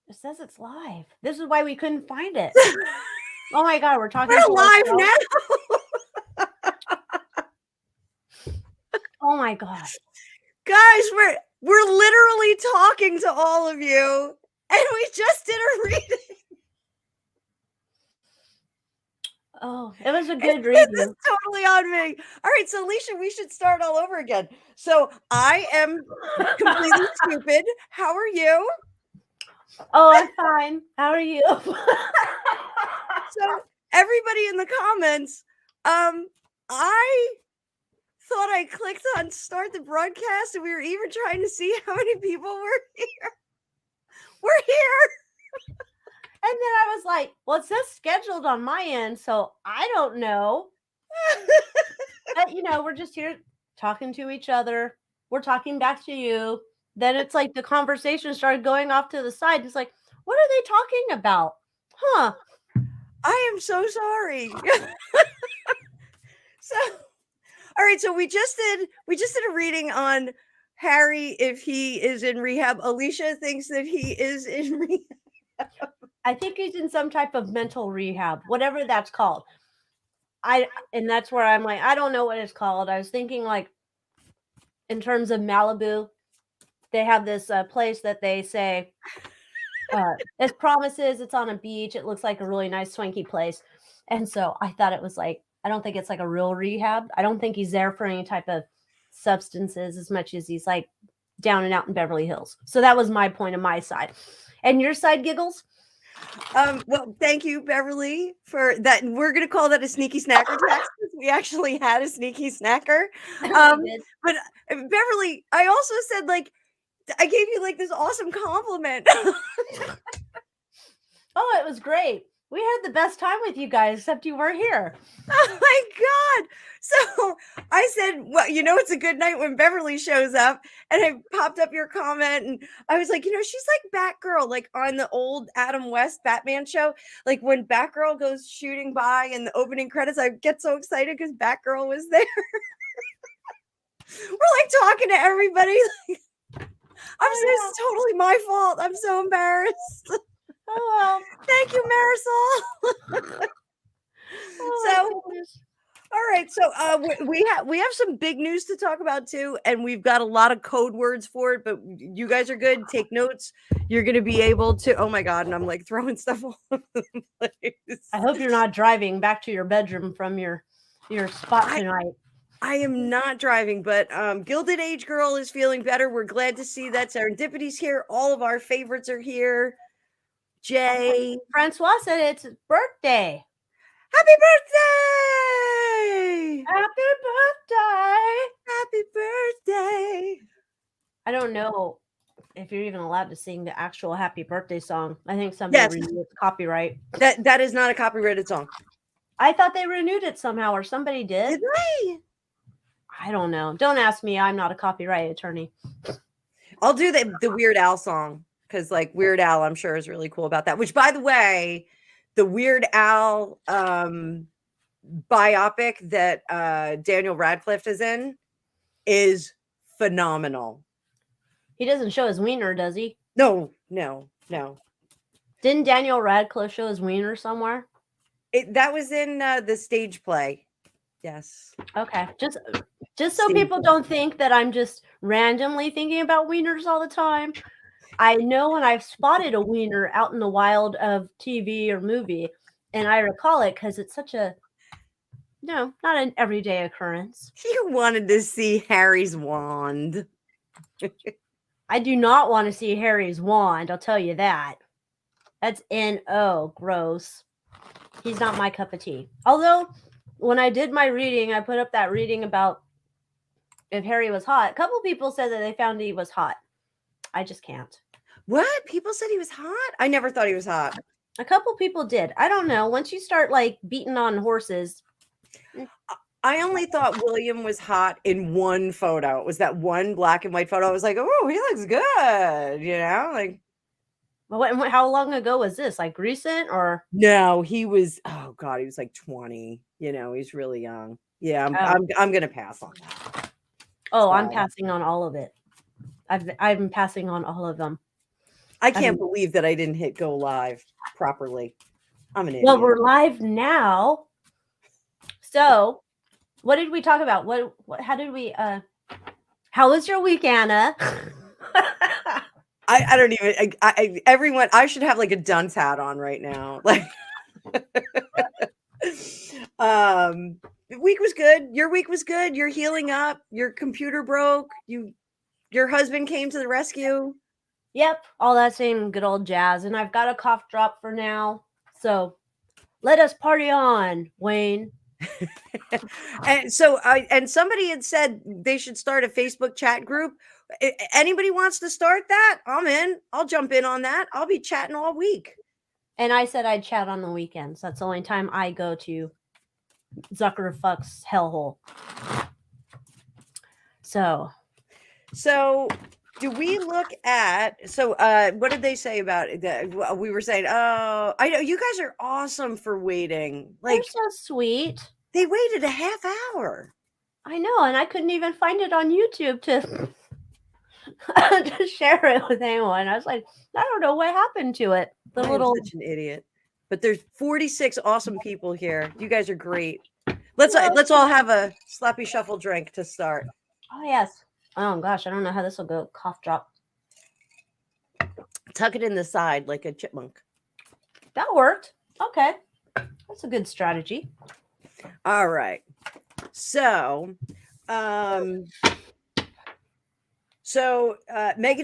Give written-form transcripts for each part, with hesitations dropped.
It says it's live. This is why we couldn't find it. Oh my God, we're talking We're to live ourselves. now. Oh my God. Guys, we're literally talking to all of you, and we just did a reading. Oh, it was a good reading. This is totally on me. All right, so Alycia, we should start all over again. So I am completely stupid. How are you? Oh, I'm fine. How are you? So everybody in the comments, I thought I clicked on start the broadcast, and we were even trying to see how many people were here. We're here. And then I was like, well, it says scheduled on my end, so I don't know. But, we're just here talking to each other. We're talking back to you. Then it's like the conversation started going off to the side. It's like, what are they talking about? Huh. I am so sorry. So, all right, so we just did a reading on Harry if he is in rehab. Alycia thinks that he is in rehab. I think he's in some type of mental rehab, whatever that's called. And that's where I'm like, I don't know what it's called. I was thinking like in terms of Malibu, they have this place that they say it's promises. It's on a beach. It looks like a really nice swanky place. And so I thought it was like, I don't think it's like a real rehab. I don't think he's there for any type of substances as much as he's like down and out in Beverly Hills. So that was my point on my side. And your side, Giggles? Well, thank you, Beverly, for that. We're gonna call that a sneaky snacker text because we actually had a sneaky snacker. But Beverly, I also said like I gave you like this awesome compliment. Oh, it was great. We had the best time with you guys, except you weren't here. Oh my God. So I said, well, it's a good night when Beverly shows up. And I popped up your comment and I was like, she's like Batgirl, like on the old Adam West Batman show. Like when Batgirl goes shooting by in the opening credits, I get so excited because Batgirl was there. We're like talking to everybody. It's totally my fault. I'm so embarrassed. Oh, well. Thank you, Marisol. All right. So we have some big news to talk about too, and we've got a lot of code words for it, but you guys are good. Take notes. You're going to be able to, oh my God, and I'm like throwing stuff all over the place. I hope you're not driving back to your bedroom from your spot tonight. I am not driving, but Gilded Age Girl is feeling better. We're glad to see that. Serendipity's here. All of our favorites are here. Jay. Francois said it's his birthday. Happy birthday! Happy birthday! Happy birthday! I don't know if you're even allowed to sing the actual happy birthday song. I think somebody renewed copyright. That is not a copyrighted song. I thought they renewed it somehow, or somebody did. Did they? I don't know. Don't ask me. I'm not a copyright attorney. I'll do the Weird Al song because, like, Weird Al, I'm sure is really cool about that. Which, by the way, the Weird Al biopic that Daniel Radcliffe is in is phenomenal. He doesn't show his wiener, does he? No. Didn't Daniel Radcliffe show his wiener somewhere? That was in the stage play. Yes. Okay. Just so people don't think that I'm just randomly thinking about wieners all the time. I know when I've spotted a wiener out in the wild of TV or movie, and I recall it because it's such a not an everyday occurrence. You wanted to see Harry's wand. I do not want to see Harry's wand, I'll tell you that. That's N-O, gross. He's not my cup of tea. Although, when I did my reading, I put up that reading about if Harry was hot. A couple people said that they found he was hot. I just can't. What? People said he was hot? I never thought he was hot. A couple people did. I don't know. Once you start, like, beating on horses... I only thought William was hot in one photo. It was that one black and white photo. I was like, oh, he looks good. Like... How long ago was this? Like recent or? No, he was, oh God, he was like 20. He's really young. Yeah, I'm going to pass on that. Oh, I'm passing on all of it. I'm passing on all of them. I can't believe that I didn't hit go live properly. I'm an idiot. Well, we're live now. So, what did we talk about? How did we how was your week, Anna? I don't even everyone, I should have like a dunce hat on right now. Like the week was good. Your week was good. You're healing up. Your computer broke. Your husband came to the rescue. Yep, all that same good old jazz. And I've got a cough drop for now. So let us party on, Wayne. And so and somebody had said they should start a Facebook chat group. Anybody wants to start that? I'm in. I'll jump in on that. I'll be chatting all week. And I said I'd chat on the weekends. That's the only time I go to Zuckerfuck's hellhole. So do we look at what did they say about it? We were saying, oh, I know you guys are awesome for waiting. Like, they're so sweet. They waited a half hour. I know, and I couldn't even find it on YouTube to to share it with anyone. I was like, I don't know what happened to it. I'm such an idiot. But there's 46 awesome people here. You guys are great. Let's all have a sloppy shuffle drink to start. Oh yes. Oh gosh, I don't know how this will go. Cough drop. Tuck it in the side like a chipmunk. That worked. Okay. That's a good strategy. All right. So Meghan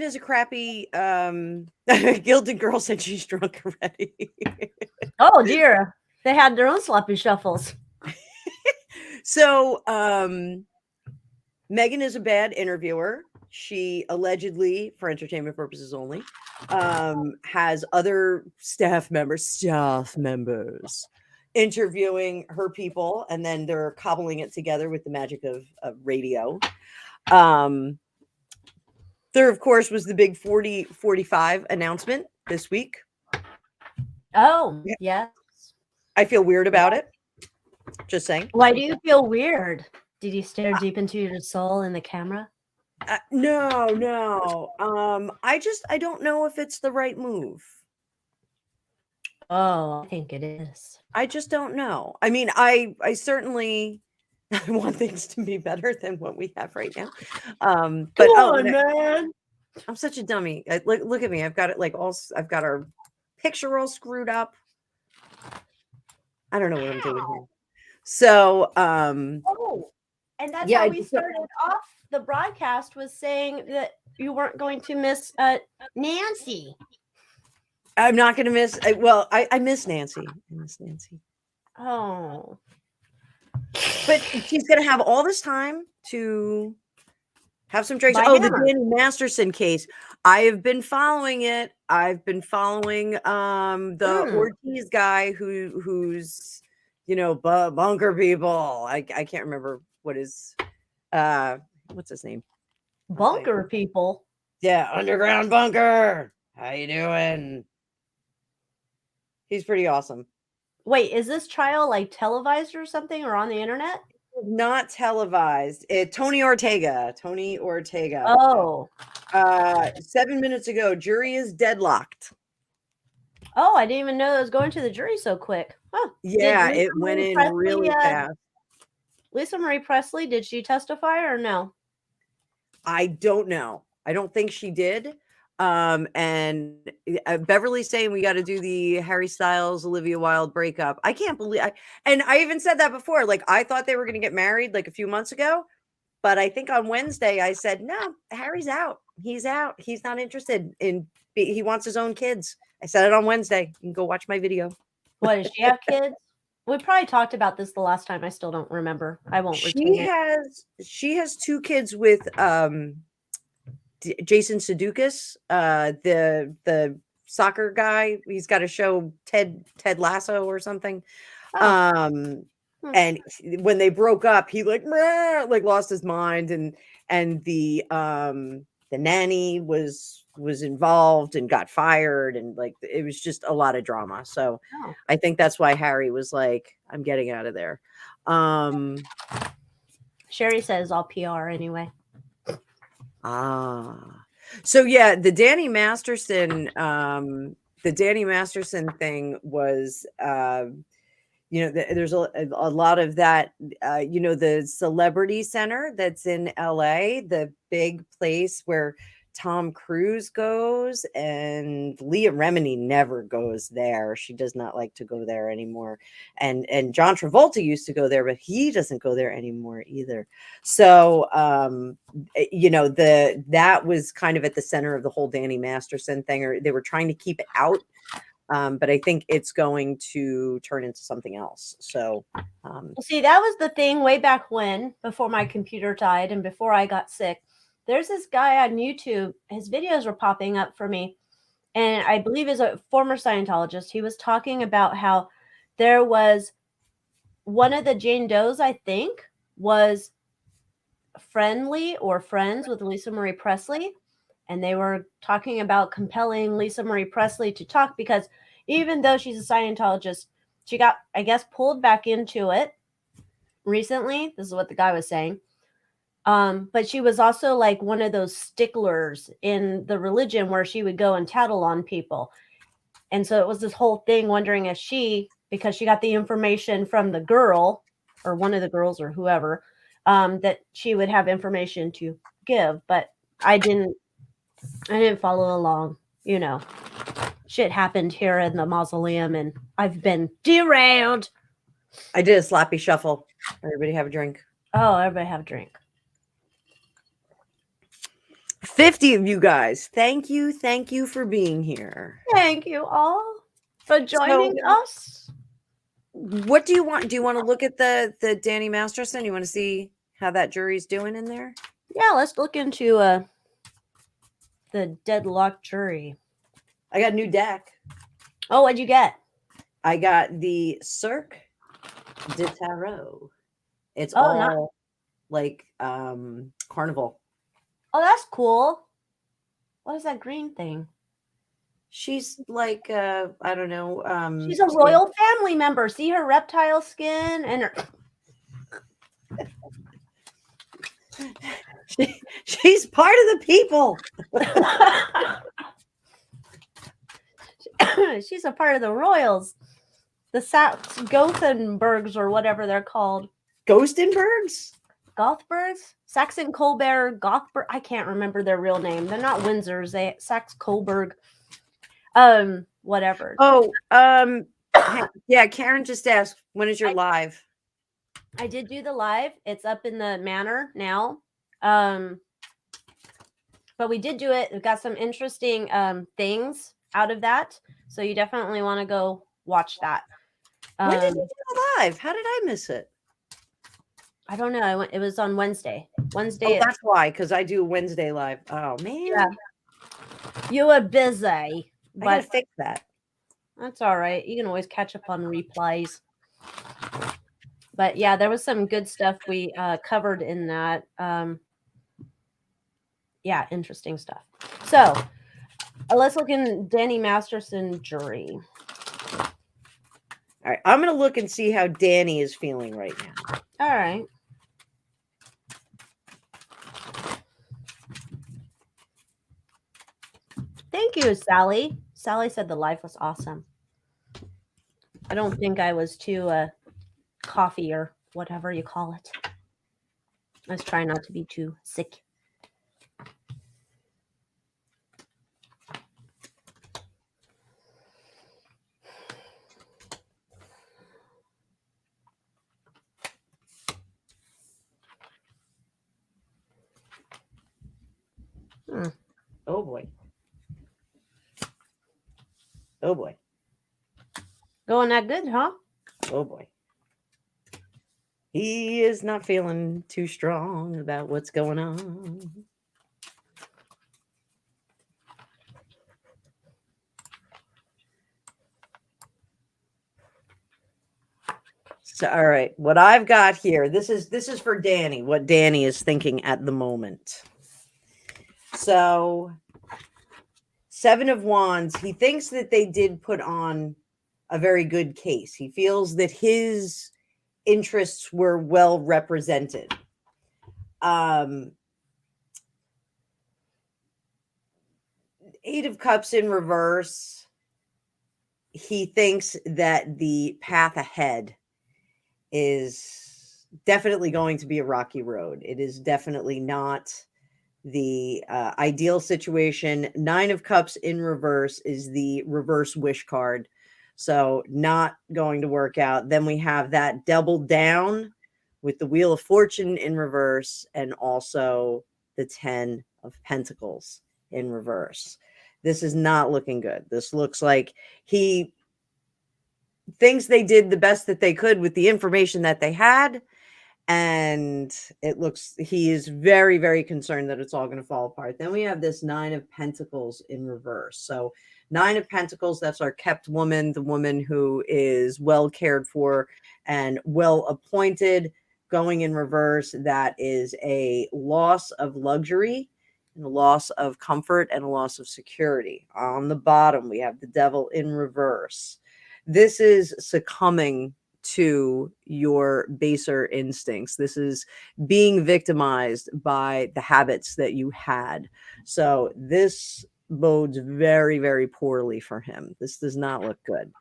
is a crappy Gilded Girl said she's drunk already. Oh dear. They had their own sloppy shuffles. So Meghan is a bad interviewer. She allegedly, for entertainment purposes only, has other staff members interviewing her people, and then they're cobbling it together with the magic of radio. There, of course, was the big 40-45 announcement this week. Oh, yes. I feel weird about it. Just saying. Why do you feel weird? Did you stare deep into your soul in the camera? No. I don't know if it's the right move. Oh, I think it is. I just don't know. I mean, I certainly want things to be better than what we have right now. But man. I'm such a dummy. Look at me. I've got it I've got our picture all screwed up. I don't know what I'm doing here. So, and that's how we started off the broadcast, was saying that you weren't going to miss Nancy. I'm not going to miss. I miss Nancy. Oh, but she's going to have all this time to have some drinks. The Danny Masterson case. I have been following it. I've been following the Ortiz guy who's bunker people. I can't remember what his what's his name? Bunker people. Yeah, underground bunker. How you doing? He's pretty awesome. Wait, is this trial like televised or something, or on the internet? Not televised. Tony Ortega. Oh. 7 minutes ago, jury is deadlocked. Oh, I didn't even know it was going to the jury so quick. Huh. Yeah, it went in really fast. Lisa Marie Presley, did she testify or no? I don't know. I don't think she did. And Beverly's saying we got to do the Harry Styles, Olivia Wilde breakup. I can't believe and I even said that before. Like, I thought they were going to get married like a few months ago, but I think on Wednesday I said, no, Harry's out. He's out. He's not interested in, he wants his own kids. I said it on Wednesday. You can go watch my video. What, does she have kids? We probably talked about this the last time. I still don't remember. I won't retain it. She has 2 kids with Jason Sudeikis, the soccer guy. He's got a show, Ted Lasso or something. And when they broke up, he like lost his mind, and the nanny was involved and got fired, and like it was just a lot of drama. So I think that's why Harry was like, I'm getting out of there. Sherry says all PR anyway. So yeah, the Danny Masterson thing was there's a lot of that, the Celebrity Center that's in LA, the big place where Tom Cruise goes, and Leah Remini never goes there. She does not like to go there anymore. And John Travolta used to go there, but he doesn't go there anymore either. So that was kind of at the center of the whole Danny Masterson thing, or they were trying to keep it out. But I think it's going to turn into something else. So, Well, see, that was the thing way back when, before my computer died and before I got sick. There's this guy on YouTube. His videos were popping up for me, and I believe is a former Scientologist. He was talking about how there was one of the Jane Does, I think, was friendly or friends with Lisa Marie Presley, and they were talking about compelling Lisa Marie Presley to talk, because even though she's a Scientologist, she got, I guess, pulled back into it recently. This is what the guy was saying. But she was also like one of those sticklers in the religion where she would go and tattle on people. And so it was this whole thing wondering if because she got the information from the girl or one of the girls or whoever, that she would have information to give. But I didn't follow along, shit happened here in the mausoleum and I've been derailed. I did a sloppy shuffle. Everybody have a drink. Oh, everybody have a drink. 50 of you guys. Thank you for being here. Thank you all for joining us. What do you want? Do you want to look at the Danny Masterson? You want to see how that jury's doing in there? Yeah, let's look into the deadlocked jury. I got a new deck. Oh, what'd you get? I got the Cirque de Tarot. It's all like carnival. Oh, that's cool. What is that green thing? She's like I don't know. She's a royal family member. See her reptile skin and her she's part of the people. She's a part of the royals. The Gothenburgs or whatever they're called. Ghostenbergs? Gothbergs? Saxon Colbert, Gothberg. I can't remember their real name. They're not Windsors. They Sax Colberg. Whatever. Oh, yeah, Karen just asked, when is your live? I did do the live. It's up in the manor now. But we did do it. We've got some interesting things out of that. So you definitely want to go watch that. When did you do the live? How did I miss it? I don't know. It was on Wednesday. Oh, that's why, because I do Wednesday live. Oh, man. Yeah. You were busy. I gotta fix that. That's all right. You can always catch up on replays. But yeah, there was some good stuff we covered in that. Yeah, interesting stuff. So let's look in Danny Masterson jury. All right, I'm gonna look and see how Danny is feeling right now. All right. Thank you, Sally. Sally said the live was awesome. I don't think I was too coffee or whatever you call it. I was trying not to be too sick. Oh boy. Oh boy. Going that good, huh? Oh boy. He is not feeling too strong about what's going on. So, all right, what I've got here, this is for Danny, what Danny is thinking at the moment. So, 7 of Wands, he thinks that they did put on a very good case. He feels that his interests were well represented. Eight of Cups in reverse. He thinks that the path ahead is definitely going to be a rocky road. It is definitely not the ideal situation. Nine of Cups in reverse is the reverse wish card. So, not going to work out. Then we have that double down with the Wheel of Fortune in reverse and also the 10 of Pentacles in reverse. This is not looking good. This looks like he thinks they did the best that they could with the information that they had, and it looks he is very, very concerned that it's all going to fall apart. Then we have this Nine of Pentacles in reverse. So Nine of Pentacles, that's our kept woman, the woman who is well cared for and well appointed. Going in reverse, that is a loss of luxury and a loss of comfort and a loss of security. On the bottom, we have the Devil in reverse. This is succumbing to your baser instincts. This is being victimized by the habits that you had. So this bodes very, very poorly for him. This does not look good.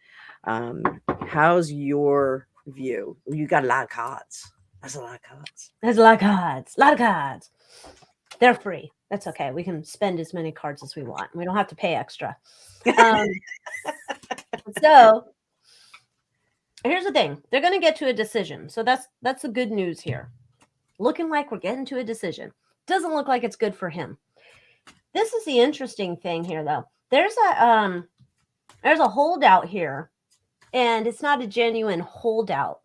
How's your view? You got a lot of cards. That's a lot of cards. There's a lot of cards. A lot of cards. They're free. That's okay. We can spend as many cards as we want. We don't have to pay extra. So here's the thing. They're going to get to a decision. So that's the good news here. Looking like we're getting to a decision. Doesn't look like it's good for him. This is the interesting thing here, though. There's a holdout here, and it's not a genuine holdout.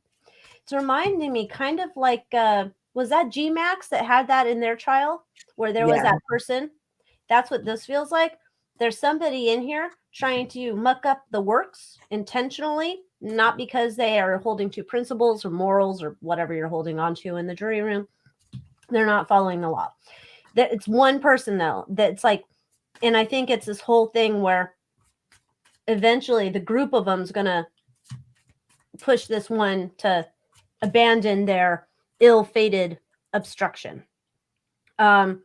It's reminding me kind of like was that G-Max that had that in their trial where there was that person? That's what this feels like. There's somebody in here trying to muck up the works intentionally, not because they are holding to principles or morals or whatever you're holding on to in the jury room. They're not following the law. It's one person, though, that's like, and I think it's this whole thing where eventually the group of them is going to push this one to abandon their ill-fated obstruction. So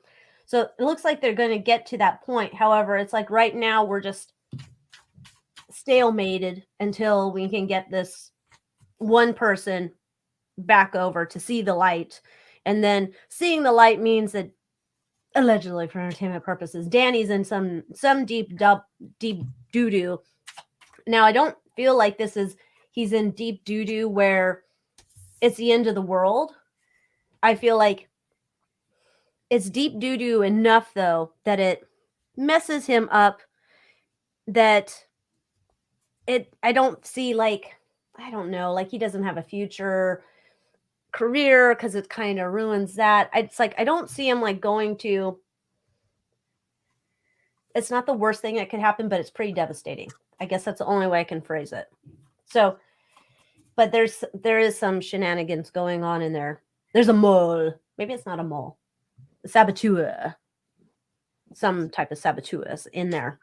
it looks like they're going to get to that point. However, it's like right now we're just stalemated until we can get this one person back over to see the light. And then seeing the light means that allegedly for entertainment purposes, Danny's in some deep doo-doo. Now, I don't feel like he's in deep doo-doo where it's the end of the world. I feel like it's deep doo-doo enough, though, that it messes him up, that I don't see, like, I don't know, like he doesn't have a future career because it kind of ruins that. It's like I don't see him like going to. It's not the worst thing that could happen, but it's pretty devastating. I guess that's the only way I can phrase it. So, but there is some shenanigans going on in there. There's a mole. Maybe it's not a mole. A saboteur. Some type of saboteurs in there.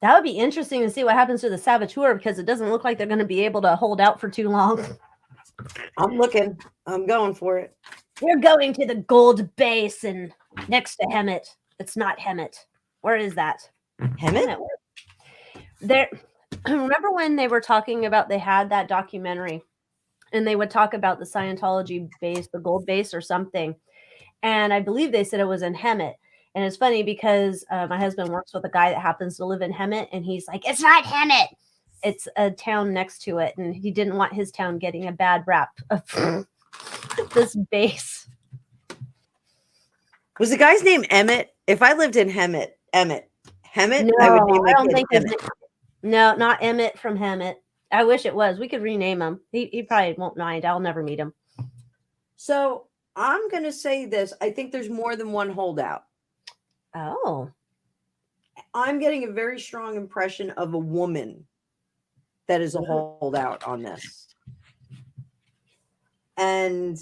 That would be interesting to see what happens to the saboteur, because it doesn't look like they're going to be able to hold out for too long. I'm looking. I'm going for it. We're going to the gold basin next to Hemet. It's not Hemet. Where is that? Hemet? There. Remember when they were talking about, they had that documentary and they would talk about the Scientology base, the gold base or something. And I believe they said it was in Hemet. And it's funny because my husband works with a guy that happens to live in Hemet, and he's like, it's not Hemet. It's a town next to it. And he didn't want his town getting a bad rap of this base. Was the guy's name Emmett? If I lived in Hemet, No, I would name my kid Emmett. No, not Emmett from Hemet. I wish it was. We could rename him. He probably won't mind. I'll never meet him. So I'm going to say this. I think there's more than one holdout. Oh. I'm getting a very strong impression of a woman that is a holdout on this. And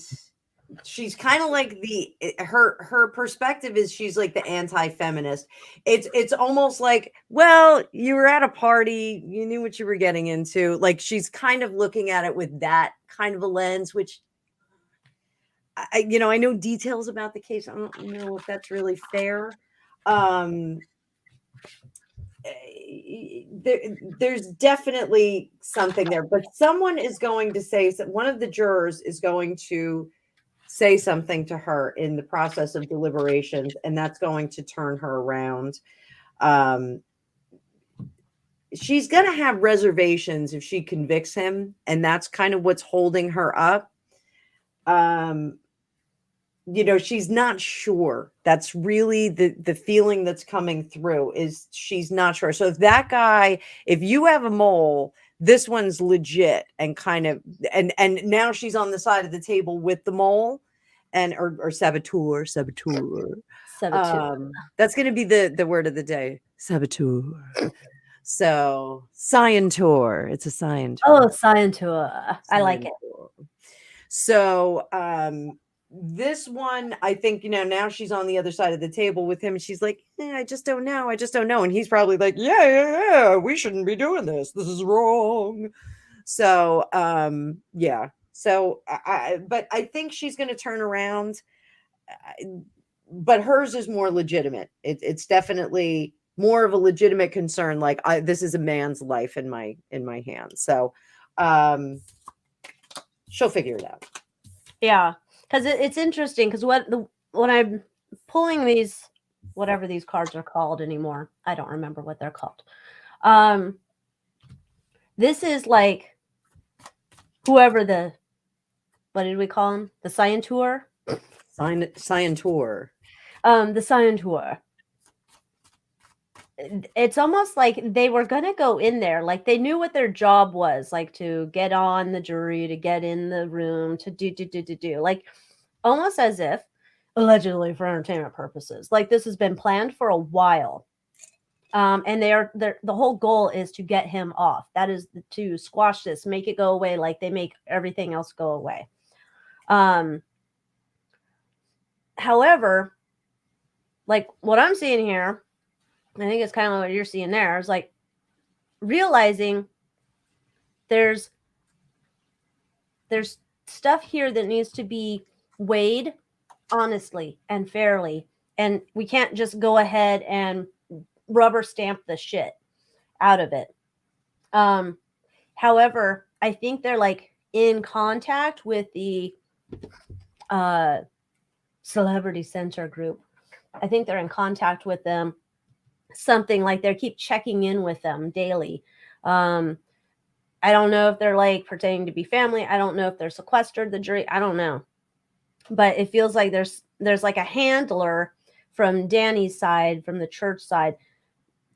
she's kind of like her perspective is she's like the anti-feminist. It's almost like, well, you were at a party, you knew what you were getting into. Like she's kind of looking at it with that kind of a lens, which I know details about the case. I don't know if that's really fair. there's definitely something there, but someone is going to say, one of the jurors is going to say something to her in the process of deliberations, and that's going to turn her around. She's going to have reservations if she convicts him, and that's kind of what's holding her up. She's not sure. That's really the feeling that's coming through, is she's not sure. So if you have a mole, this one's legit, and kind of, and now she's on the side of the table with the mole, and or saboteur. Saboteur. That's going to be the word of the day, saboteur. So scientor, it's a scientor. Oh, scientor. I like it. So this one, I think, now she's on the other side of the table with him, and she's like, I just don't know. And he's probably like, yeah, we shouldn't be doing this. This is wrong. So, yeah. So, but I think she's going to turn around. But hers is more legitimate. It's definitely more of a legitimate concern. Like, this is a man's life in my hands. So, she'll figure it out. Yeah, because it's interesting. Because when I'm pulling these, whatever these cards are called anymore, I don't remember what they're called. This is like whoever what did we call him? The scientor. Scientor. The scientor. It's almost like they were going to go in there. Like they knew what their job was, like to get on the jury, to get in the room, to do. Like almost as if, allegedly for entertainment purposes, like this has been planned for a while. And the whole goal is to get him off. That is to squash this, make it go away like they make everything else go away. However, like what I'm seeing here, I think it's kind of what you're seeing there, is like realizing there's stuff here that needs to be weighed honestly and fairly, and we can't just go ahead and rubber stamp the shit out of it. However, I think they're like in contact with the celebrity censor group. I think they're in contact with them, something like they keep checking in with them daily. I don't know if they're like pretending to be family. I don't know if they're sequestered the jury. I don't know, but it feels like there's like a handler from Danny's side, from the church side,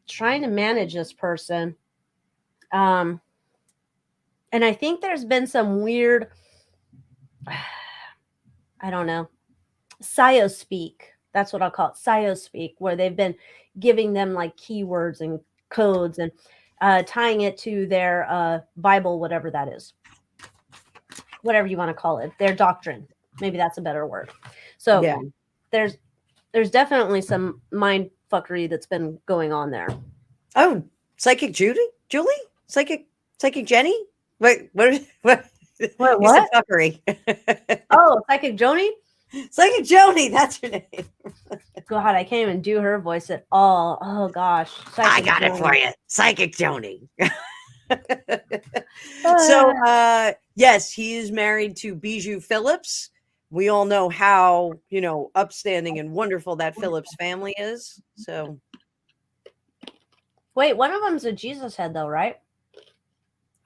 trying to manage this person. And I think there's been some weird, I don't know, psyospeak. That's what I'll call it, psyospeak, where they've been giving them like keywords and codes and tying it to their Bible, whatever that is, whatever you want to call it, their doctrine. Maybe that's a better word. So yeah. There's definitely some mind fuckery that's been going on there. Oh, psychic Julie, psychic Jenny. Wait, what? What? Fuckery. Oh, psychic Joni. Psychic Joni, that's her name. God, I can't even do her voice at all. Oh gosh, I got Joni. It for you, Psychic Joni. So, yes, he is married to Bijou Phillips. We all know how upstanding and wonderful that Phillips family is. So, wait, one of them's a Jesus head, though, right?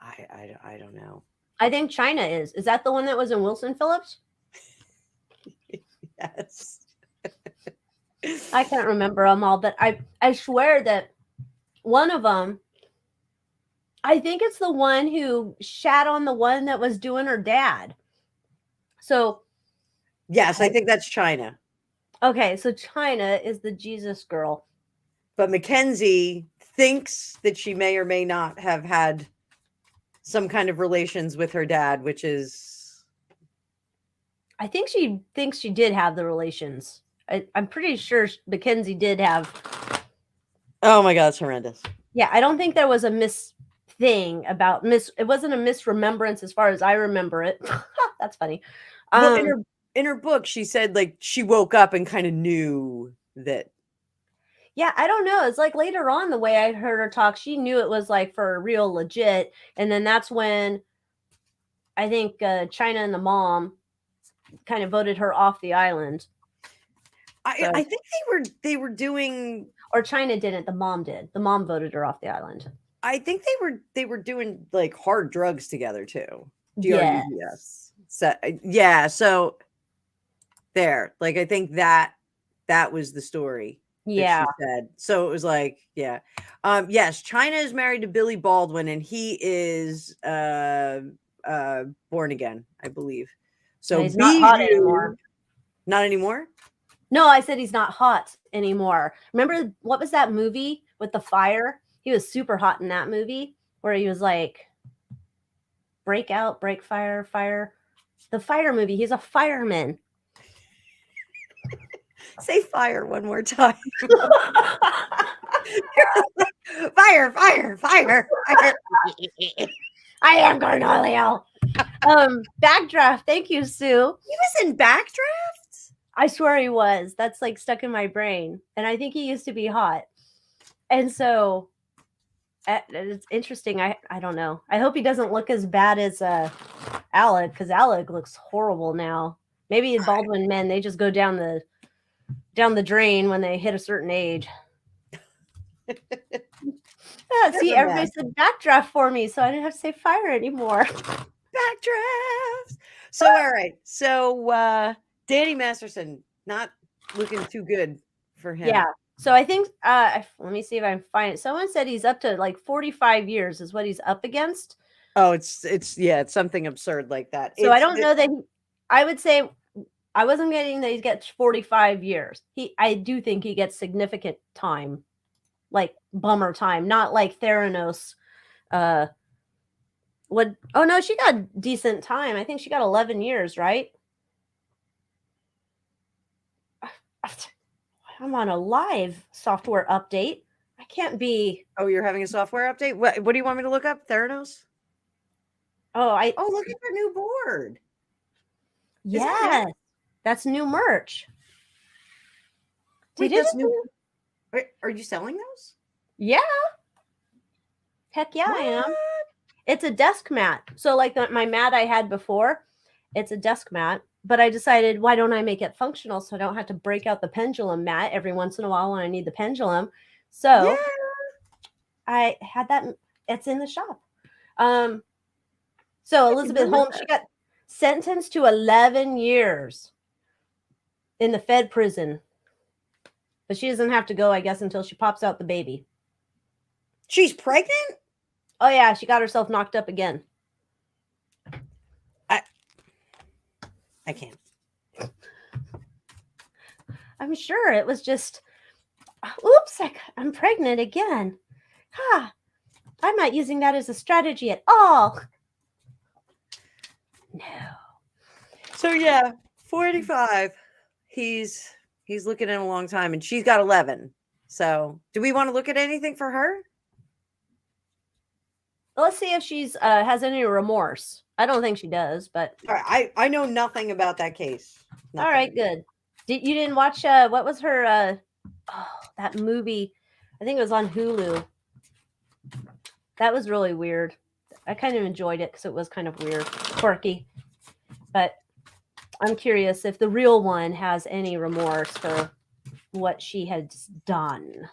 I don't know. I think China is. Is that the one that was in Wilson Phillips? Yes. I can't remember them all, but I swear that one of them, I think it's the one who shat on the one that was doing her dad. So, yes, I think that's China. Okay, so China is the Jesus girl. But Mackenzie thinks that she may or may not have had some kind of relations with her dad, which is... I think she thinks she did have the relations. I'm pretty sure Mackenzie did have. Oh my God, it's horrendous. Yeah, I don't think there was a thing about it wasn't a misremembrance as far as I remember it. That's funny. Well, in her book, she said like she woke up and kind of knew that. Yeah, I don't know. It's like later on, the way I heard her talk, she knew it was like for real legit. And then that's when I think China and the mom kind of voted her off the island. So, I think they were doing, or China didn't, the mom did. The mom voted her off the island. I think they were doing like hard drugs together too. Yeah. DRUGS. So yeah, so there. Like I think that was the story that Yeah. she said. So it was like, yeah. Yes, China is married to Billy Baldwin and he is born again, I believe. So And he's not hot anymore. Not anymore? No, I said he's not hot anymore. Remember, what was that movie with the fire? He was super hot in that movie where he was like, break out, break fire, fire. The fire movie. He's a fireman. Say fire one more time. Fire, fire, fire, fire. I am Cornelio. Backdraft. Thank you, Sue. He was in Backdraft? I swear he was. That's like stuck in my brain. And I think he used to be hot. And so it's interesting. I don't know. I hope he doesn't look as bad as Alec, because Alec looks horrible now. Maybe Baldwin men, they just go down the drain when they hit a certain age. Yeah, see, everybody said backdraft for me, so I didn't have to say fire anymore. Backdraft. So all right. So Danny Masterson, not looking too good for him. Yeah. So I think let me see if I can find it. Someone said he's up to like 45 years is what he's up against. Oh, it's something absurd like that. So I don't know that I would say I wasn't getting that he gets 45 years. I do think he gets significant time, like bummer time, not like Theranos. Oh no, she got decent time. I think she got 11 years, right? I'm on a live software update. I can't be. Oh, you're having a software update? What do you want me to look up? Theranos? Oh, look at the new board. Yes. That's new merch. Wait, that's new. Are you selling those? Yeah. Heck yeah, what? I am. It's a desk mat. So like my mat I had before, it's a desk mat. But I decided, why don't I make it functional so I don't have to break out the pendulum mat every once in a while when I need the pendulum. So I had that. It's in the shop. So Elizabeth Holmes, she got sentenced to 11 years in the Fed prison. But she doesn't have to go, I guess, until she pops out the baby. She's pregnant? Oh, yeah. She got herself knocked up again. I can't. I'm sure it was just, oops, I'm pregnant again. I'm not using that as a strategy at all. No. So yeah, 45. He's looking in a long time, and she's got 11. So, do we want to look at anything for her? Let's see if she's has any remorse. I don't think she does, but all right, I know nothing about that case. Nothing. All right, good. You didn't watch what was her that movie? I think it was on Hulu. That was really weird. I kind of enjoyed it because it was kind of weird, quirky. But I'm curious if the real one has any remorse for what she has done.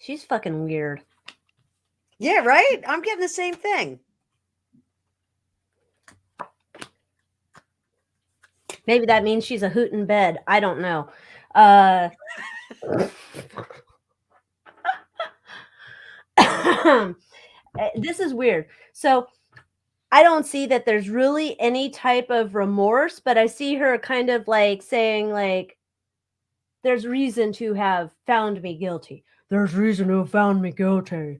She's fucking weird. Yeah, right? I'm getting the same thing. Maybe that means she's a hoot in bed. I don't know. This is weird. So I don't see that there's really any type of remorse, but I see her kind of like saying like, there's reason to have found me guilty. There's reason to have found me guilty.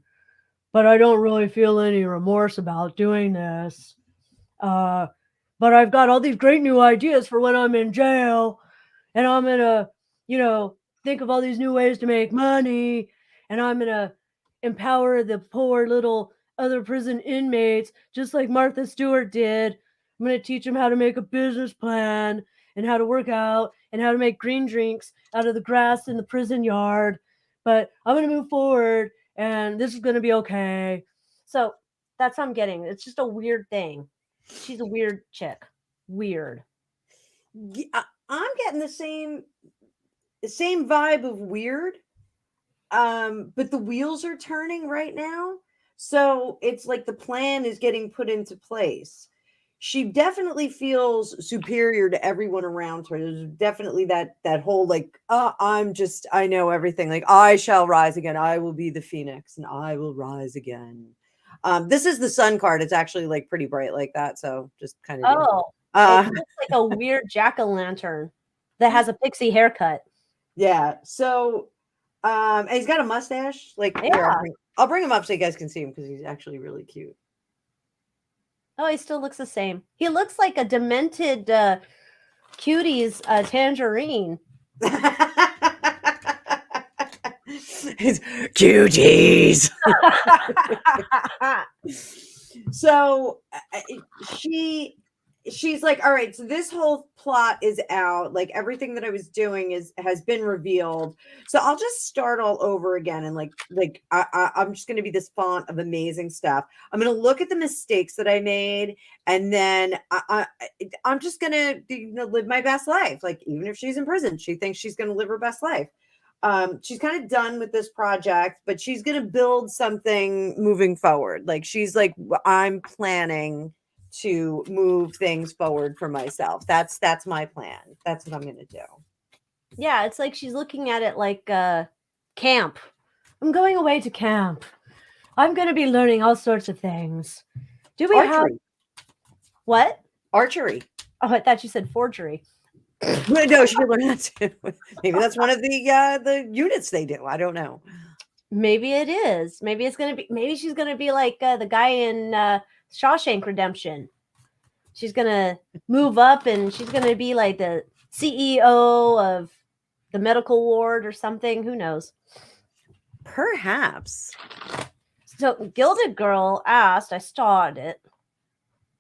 but I don't really feel any remorse about doing this. Uh, but I've got all these great new ideas for when I'm in jail, and I'm gonna, think of all these new ways to make money, and I'm gonna empower the poor little other prison inmates, just like Martha Stewart did. I'm gonna teach them how to make a business plan and how to work out and how to make green drinks out of the grass in the prison yard. But I'm gonna move forward, and this is gonna be okay. So that's what I'm getting. It's just a weird thing. She's a weird chick. Weird. I'm getting the same vibe of weird. But the wheels are turning right now. So it's like the plan is getting put into place. She definitely feels superior to everyone around her. There's definitely that whole like, I know everything. Like, I shall rise again. I will be the phoenix and I will rise again. This is the sun card. It's actually like pretty bright like that. So just kind of deal. Oh, it looks like a weird jack-o'-lantern that has a pixie haircut. Yeah. So and he's got a mustache. Like, here, Yeah. I'll bring him up so you guys can see him because he's actually really cute. Oh, he still looks the same. He looks like a demented cutie's tangerine. It's cuties. So she's like, all right, so this whole plot is out, like everything that I was doing has been revealed, so I'll just start all over again, and I'm just going to be this font of amazing stuff. I'm going to look at the mistakes that I made, and then I'm just going to live my best life. Like, even if she's in prison, she thinks she's going to live her best life. She's kind of done with this project, but she's going to build something moving forward. Like, she's like, I'm planning to move things forward for myself. That's my plan. That's what I'm going to do. Yeah, it's like she's looking at it like camp. I'm going away to camp. I'm going to be learning all sorts of things. Do we have Archery. what? Archery. Oh, I thought you said forgery. No, she could learn that too. Maybe that's one of the units they do. I don't know. Maybe it is. Maybe it's gonna be. Maybe she's gonna be like the guy in Shawshank Redemption. She's gonna move up, and she's gonna be like the CEO of the medical ward or something. Who knows? Perhaps. So Gilded Girl asked. I starred it.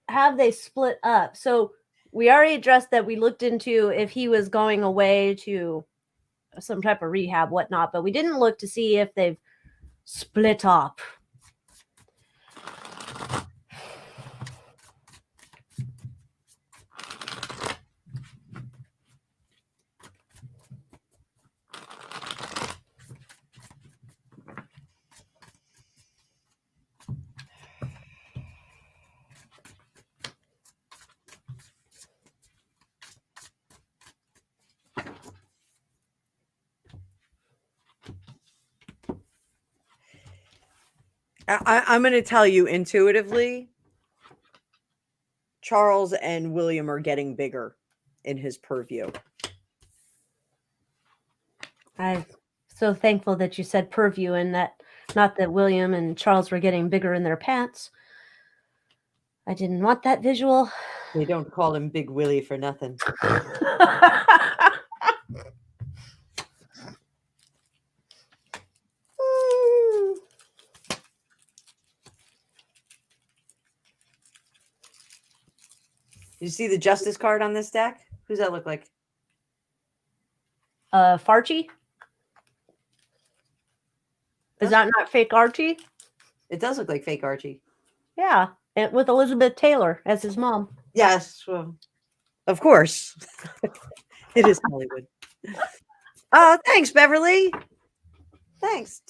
Have they split up? So we already addressed that. We looked into if he was going away to some type of rehab, whatnot, but we didn't look to see if they've split up. I'm going to tell you intuitively, Charles and William are getting bigger in his purview. I'm so thankful that you said purview and that not that William and Charles were getting bigger in their pants. I didn't want that visual. They don't call him Big Willie for nothing. You see the justice card on this deck? Who's that look like? Farchie? Is that not fake Archie? It does look like fake Archie. Yeah, and with Elizabeth Taylor as his mom. Yes, well, of course. It is Hollywood. Thanks, Beverly. Thanks.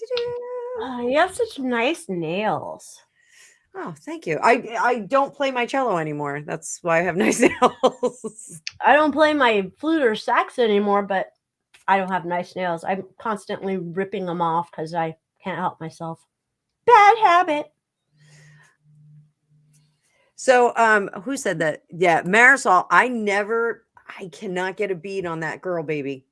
You have such nice nails. Oh, thank you. I don't play my cello anymore. That's why I have nice nails. I don't play my flute or sax anymore, but I don't have nice nails. I'm constantly ripping them off because I can't help myself. Bad habit. So, who said that? Yeah, Marisol. I cannot get a beat on that girl, baby.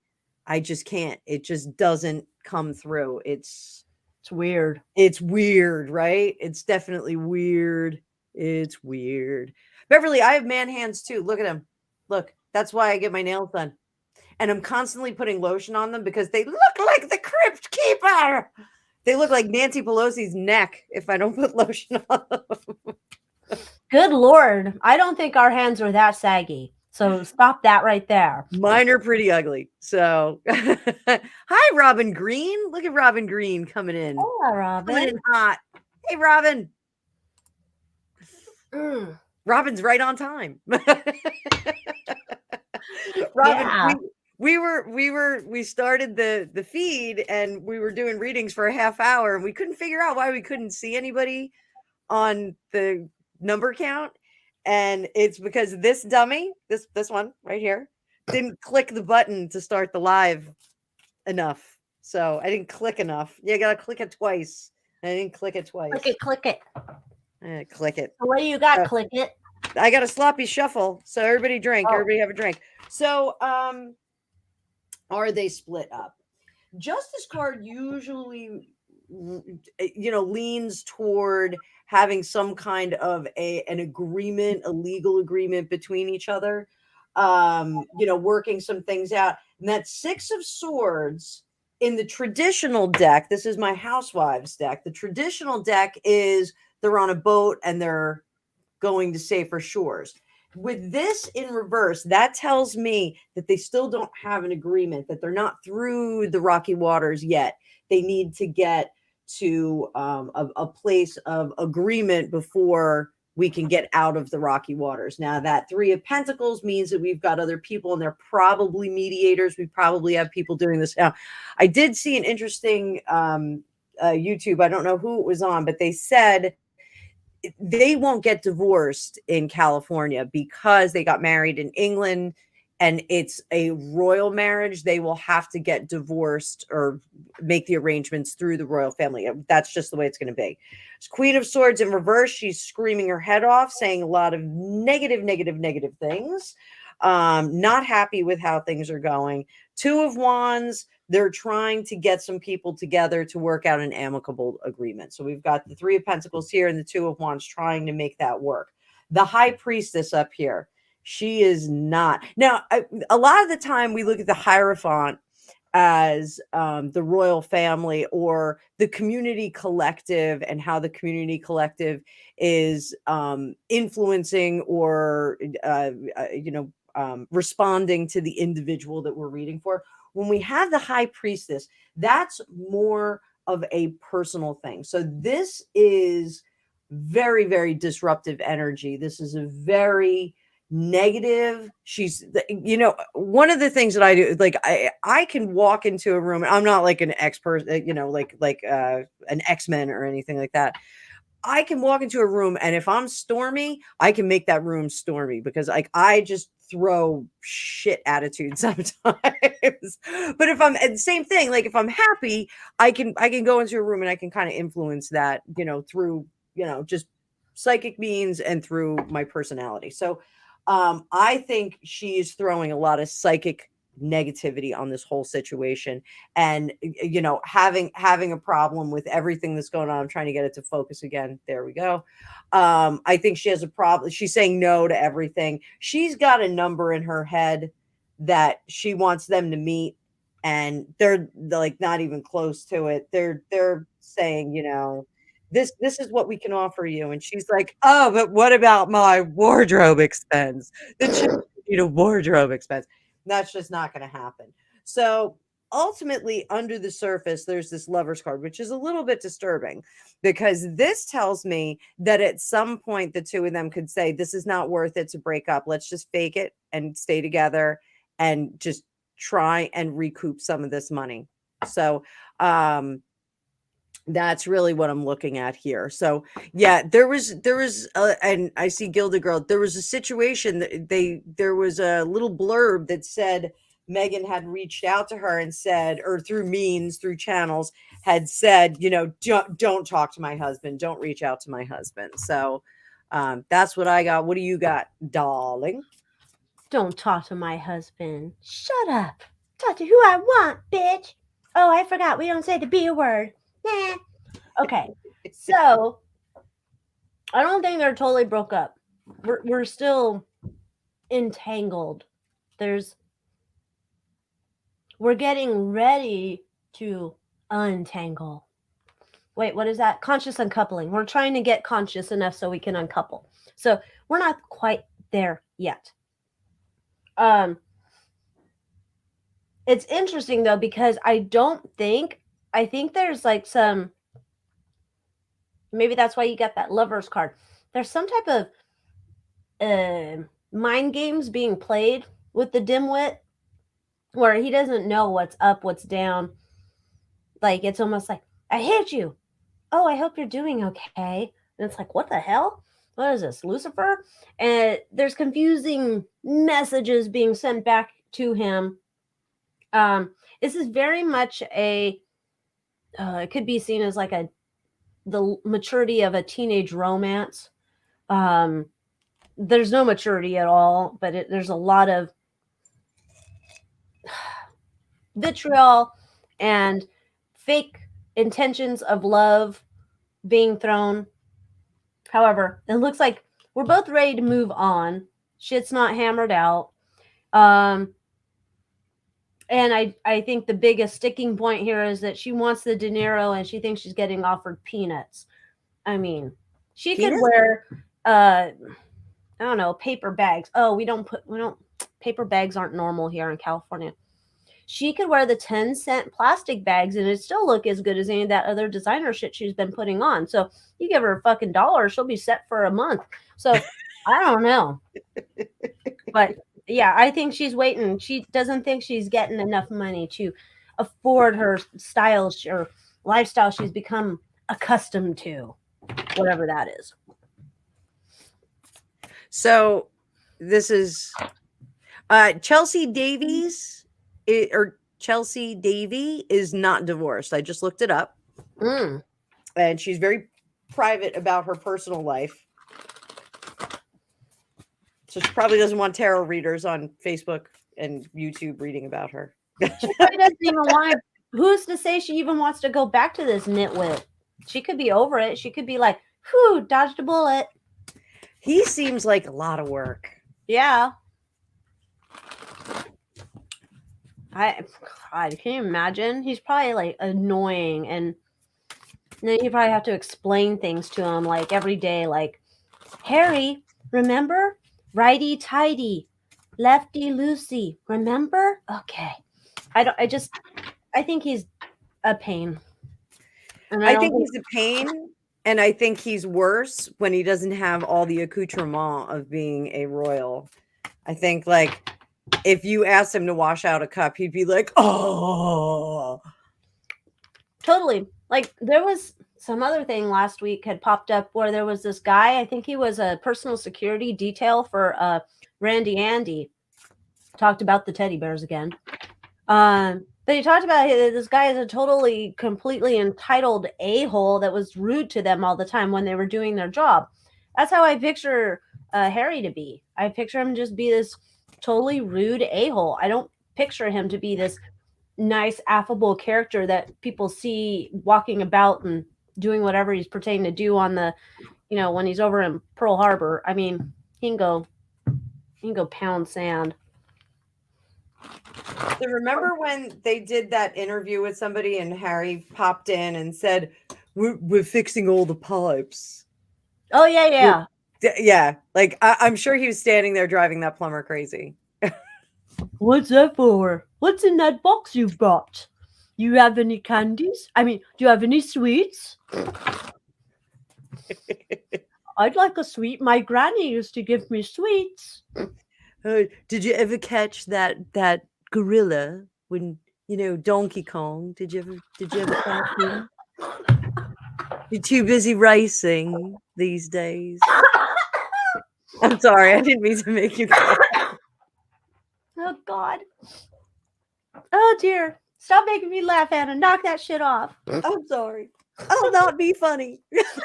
I just can't. It just doesn't come through. It's It's weird. It's weird, right? It's definitely weird. It's weird. Beverly, I have man hands too. Look at them. Look, that's why I get my nails done. And I'm constantly putting lotion on them because they look like the Crypt Keeper. They look like Nancy Pelosi's neck if I don't put lotion on them. Good Lord. I don't think our hands are that saggy. So stop that right there. Mine are pretty ugly. So, hi, Robin Green. Look at Robin Green coming in. Hola, Coming in Robin. hot. Hey, Robin. Mm, Robin's right on time. Robin, yeah. we started the feed and we were doing readings for a half hour and we couldn't figure out why we couldn't see anybody on the number count. And it's because this dummy, this one right here, didn't click the button to start the live enough. So I didn't click enough. You gotta click it twice. I didn't click it twice. Click it, click it. Click it. So what do you got? Click it. I got a sloppy shuffle. So everybody drink. Oh. Everybody have a drink. So are they split up? Justice card usually leans toward having some kind of an agreement, a legal agreement between each other, working some things out. And that Six of Swords in the traditional deck, this is my housewives deck. The traditional deck is they're on a boat and they're going to safer shores. With this in reverse, that tells me that they still don't have an agreement, that they're not through the rocky waters yet. They need to get to a place of agreement before we can get out of the rocky waters. Now, that Three of Pentacles means that we've got other people and they're probably mediators. We probably have people doing this now. I did see an interesting YouTube. I don't know who it was on, but they said they won't get divorced in California because they got married in England and it's a royal marriage. They will have to get divorced or make the arrangements through the royal family. That's just the way it's going to be. It's Queen of Swords in reverse. She's screaming her head off, saying a lot of negative things. Not happy with how things are going. Two of Wands. They're trying to get some people together to work out an amicable agreement. So we've got the Three of Pentacles here and the Two of Wands trying to make that work. The High Priestess up here, she is not. Now, a lot of the time we look at the Hierophant as the royal family or the community collective and how the community collective is influencing or, responding to the individual that we're reading for. When we have the High Priestess, that's more of a personal thing. So this is very, very disruptive energy. This is a very negative. She's, one of the things that I do, like I can walk into a room. I'm not like an expert, like an X-Men or anything like that. I can walk into a room and if I'm stormy, I can make that room stormy because like I just throw shit attitude sometimes. But if I'm same thing, like if I'm happy, I can go into a room and I can kind of influence that, through, just psychic means and through my personality. So I think she's throwing a lot of psychic negativity on this whole situation and having a problem with everything that's going on. I'm trying to get it to focus again. There we go. I think she has a problem. She's saying no to everything. She's got a number in her head that she wants them to meet and they're like not even close to it. They're saying, this is what we can offer you. And she's like, oh, but what about my wardrobe expense? The children need a wardrobe expense. That's just not going to happen. So ultimately, under the surface, there's this Lover's card, which is a little bit disturbing because this tells me that at some point the two of them could say, this is not worth it to break up. Let's just fake it and stay together and just try and recoup some of this money. So, that's really what I'm looking at here. So yeah, there was and I see Gilda Girl, there was a situation that there was a little blurb that said Meghan had reached out to her and said, or through channels had said, don't talk to my husband. Don't reach out to my husband. So that's what I got. What do you got, darling? Don't talk to my husband. Shut up. Talk to who I want, bitch. Oh, I forgot. We don't say the B word. Nah. Okay. So I don't think they're totally broke up. We're still entangled. We're getting ready to untangle. Wait, what is that? Conscious uncoupling. We're trying to get conscious enough so we can uncouple. So we're not quite there yet. It's interesting though, because I think there's like some, maybe that's why you get that Lover's card. There's some type of mind games being played with the dimwit where he doesn't know what's up, what's down. Like, it's almost like, I hate you. Oh, I hope you're doing okay. And it's like, what the hell? What is this, Lucifer? And there's confusing messages being sent back to him. This is very much it could be seen as like the maturity of a teenage romance. There's no maturity at all, but there's a lot of vitriol and fake intentions of love being thrown. However, it looks like we're both ready to move on. Shit's not hammered out. And I think the biggest sticking point here is that she wants the dinero and she thinks she's getting offered peanuts. I mean, she could wear I don't know, paper bags. Oh, paper bags aren't normal here in California. She could wear the 10-cent plastic bags and it'd still look as good as any of that other designer shit she's been putting on. So you give her a fucking $1, she'll be set for a month. So I don't know. But yeah, I think she's waiting. She doesn't think she's getting enough money to afford her style or lifestyle she's become accustomed to, whatever that is. So this is Chelsea Davies Chelsea Davy is not divorced. I just looked it up. And she's very private about her personal life. So she probably doesn't want tarot readers on Facebook and YouTube reading about her. She probably doesn't even want to. Who's to say she even wants to go back to this nitwit? She could be over it. She could be like, whew, dodged a bullet. He seems like a lot of work. Yeah. God, can you imagine? He's probably like annoying, and then you probably have to explain things to him like every day, like, Harry, remember? Righty tighty, lefty loosey, remember? Okay. I think he's a pain. And I think he's a pain, and I think he's worse when he doesn't have all the accoutrement of being a royal. I think, like, if you asked him to wash out a cup, he'd be like, oh. Totally. Like, there was some other thing last week had popped up where there was this guy, I think he was a personal security detail for Randy Andy. Talked about the teddy bears again. But he talked about this guy is a totally, completely entitled a-hole that was rude to them all the time when they were doing their job. That's how I picture Harry to be. I picture him just be this totally rude a-hole. I don't picture him to be this nice, affable character that people see walking about and doing whatever he's pretending to do on the, when he's over in Pearl Harbor. I mean, he can go pound sand. So remember when they did that interview with somebody and Harry popped in and said, we're fixing all the pipes. Oh, yeah. Yeah. Like, I'm sure he was standing there driving that plumber crazy. What's that for? What's in that box you've got? You have any candies? I mean, do you have any sweets? I'd like a sweet. My granny used to give me sweets. Did you ever catch that gorilla when, Donkey Kong? Did you ever catch him? You're too busy racing these days. I'm sorry, I didn't mean to make you cry. Oh, God. Oh, dear. Stop making me laugh, Anna. Knock that shit off. I'm sorry. I'll not be funny.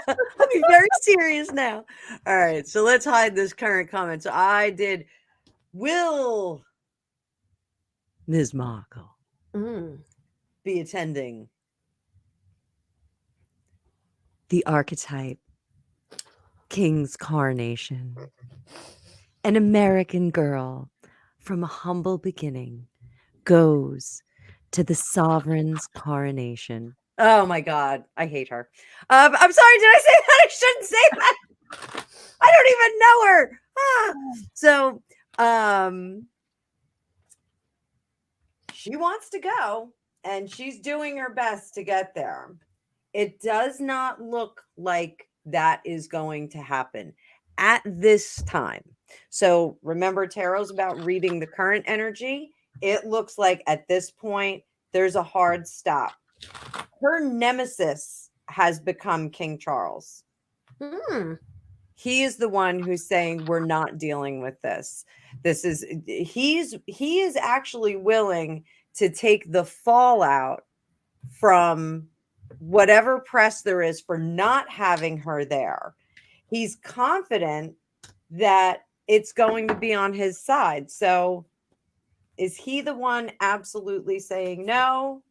I'll be very serious now. All right, so let's hide this current comment. So I did Will Ms. Markle be attending the archetype, King's Coronation. An American girl from a humble beginning goes to the sovereign's coronation. Oh my God, I hate her. I'm sorry, did I say that? I shouldn't say that. I don't even know her. So, she wants to go and she's doing her best to get there. It does not look like that is going to happen at this time. So remember, tarot's about reading the current energy. It looks like at this point, there's a hard stop. Her nemesis has become King Charles. He is the one who's saying we're not dealing with this. He is actually willing to take the fallout from whatever press there is for not having her there. He's confident that it's going to be on his side. So is he the one absolutely saying no?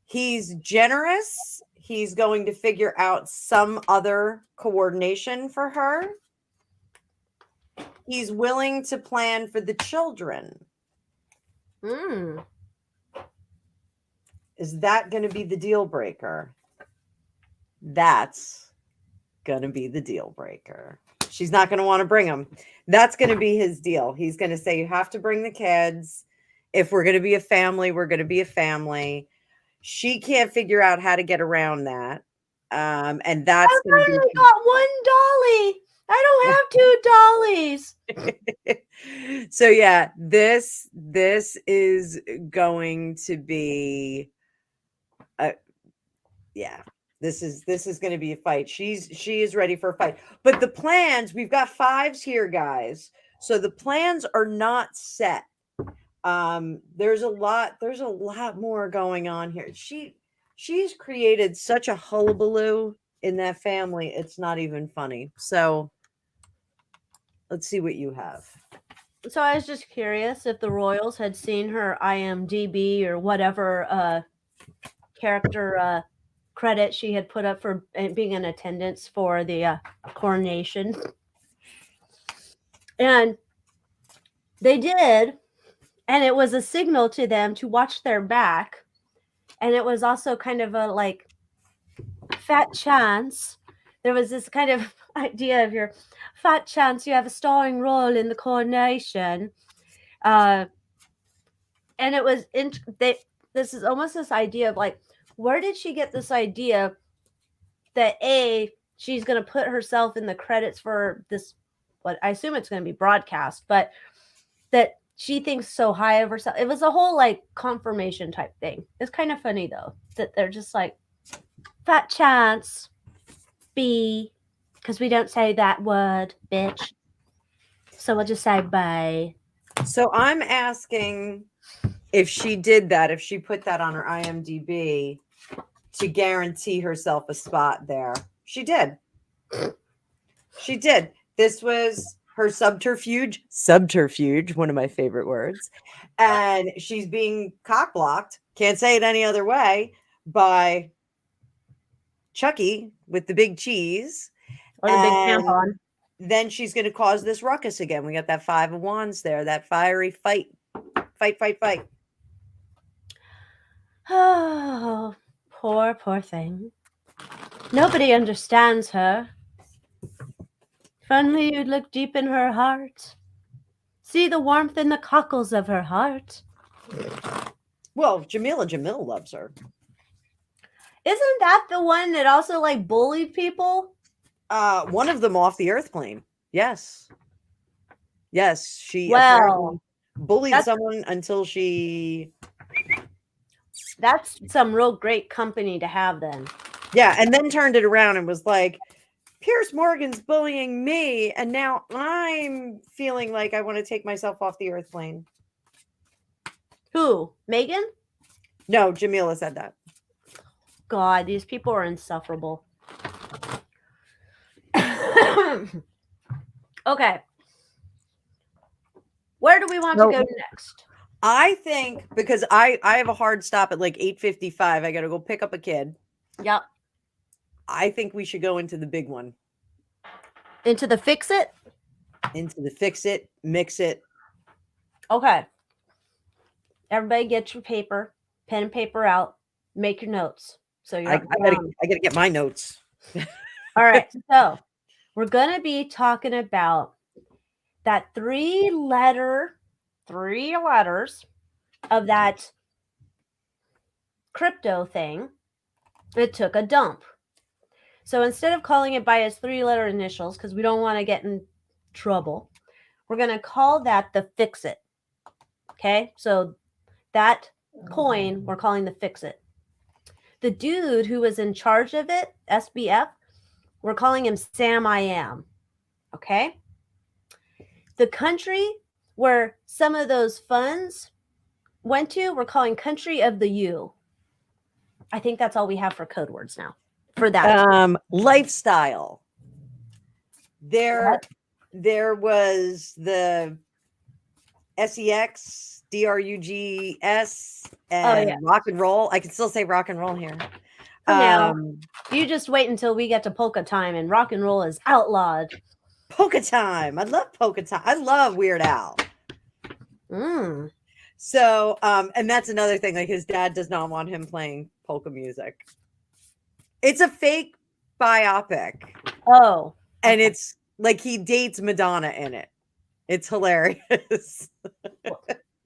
He's generous. He's going to figure out some other coordination for her. He's willing to plan for the children. Is that going to be the deal breaker? That's going to be the deal breaker. She's not going to want to bring them. That's going to be his deal. He's going to say, you have to bring the kids. If we're going to be a family, we're going to be a family. She can't figure out how to get around that. And that's I finally got one dolly. I don't have 2 dollies. So yeah, this is going to be this is going to be a fight. She is ready for a fight. But the plans, we've got 5s here, guys. So the plans are not set. There's a lot more going on here. She's created such a hullabaloo in that family. It's not even funny. So let's see what you have. So I was just curious if the royals had seen her IMDb or whatever character credit she had put up for being in attendance for the coronation. And they did, and it was a signal to them to watch their back. And it was also kind of a like fat chance. There was this kind of idea of your fat chance you have a starring role in the coronation. And it was this is almost this idea of like, where did she get this idea that she's going to put herself in the credits for this, what I assume it's going to be broadcast, but that she thinks so high of herself. It was a whole like confirmation type thing. It's kind of funny though, that they're just like, fat chance, B, because we don't say that word, bitch. So we'll just say bye. So I'm asking if she did that, if she put that on her IMDb to guarantee herself a spot there. She did. She did. This was her subterfuge, one of my favorite words. And she's being cock blocked, can't say it any other way, by Chucky with the big cheese. Or the big tampon. Then she's going to cause this ruckus again. We got that 5 of Wands there, that fiery fight. Fight. Oh, poor thing. Nobody understands her. If only you'd look deep in her heart. See the warmth in the cockles of her heart. Well, Jamil loves her. Isn't that the one that also like bullied people? One of them off the earth plane. Yes, she bullied someone until she. That's some real great company to have then. Yeah, and then turned it around and was like, Piers Morgan's bullying me, and now I'm feeling like I want to take myself off the earth plane. Who? Meghan? No, Jamila said that. God, these people are insufferable. Okay. Where do we want to go next? I think, because I have a hard stop at like 8:55. I got to go pick up a kid. Yep. I think we should go into the big one. Into the fix it? Into the fix it, mix it. Okay. Everybody get your paper, pen and paper out, make your notes. So you're I gotta get my notes. All right. So we're going to be talking about that three letters of that crypto thing. It took a dump. So instead of calling it by its 3-letter initials, because we don't want to get in trouble, we're going to call that the fix it. Okay. So that coin, we're calling the fix it. The dude who was in charge of it, SBF, we're calling him Sam I Am. Okay. The country where some of those funds went to, we're calling country of the U. I think that's all we have for code words now for that. Lifestyle. There was the SEX, DRUGS, and rock and roll. I can still say rock and roll here. For now, you just wait until we get to polka time and rock and roll is outlawed. Polka time. I love polka time. I love Weird Al. So, and that's another thing. Like his dad does not want him playing polka music. It's a fake biopic. Oh. And it's like he dates Madonna in it. It's hilarious.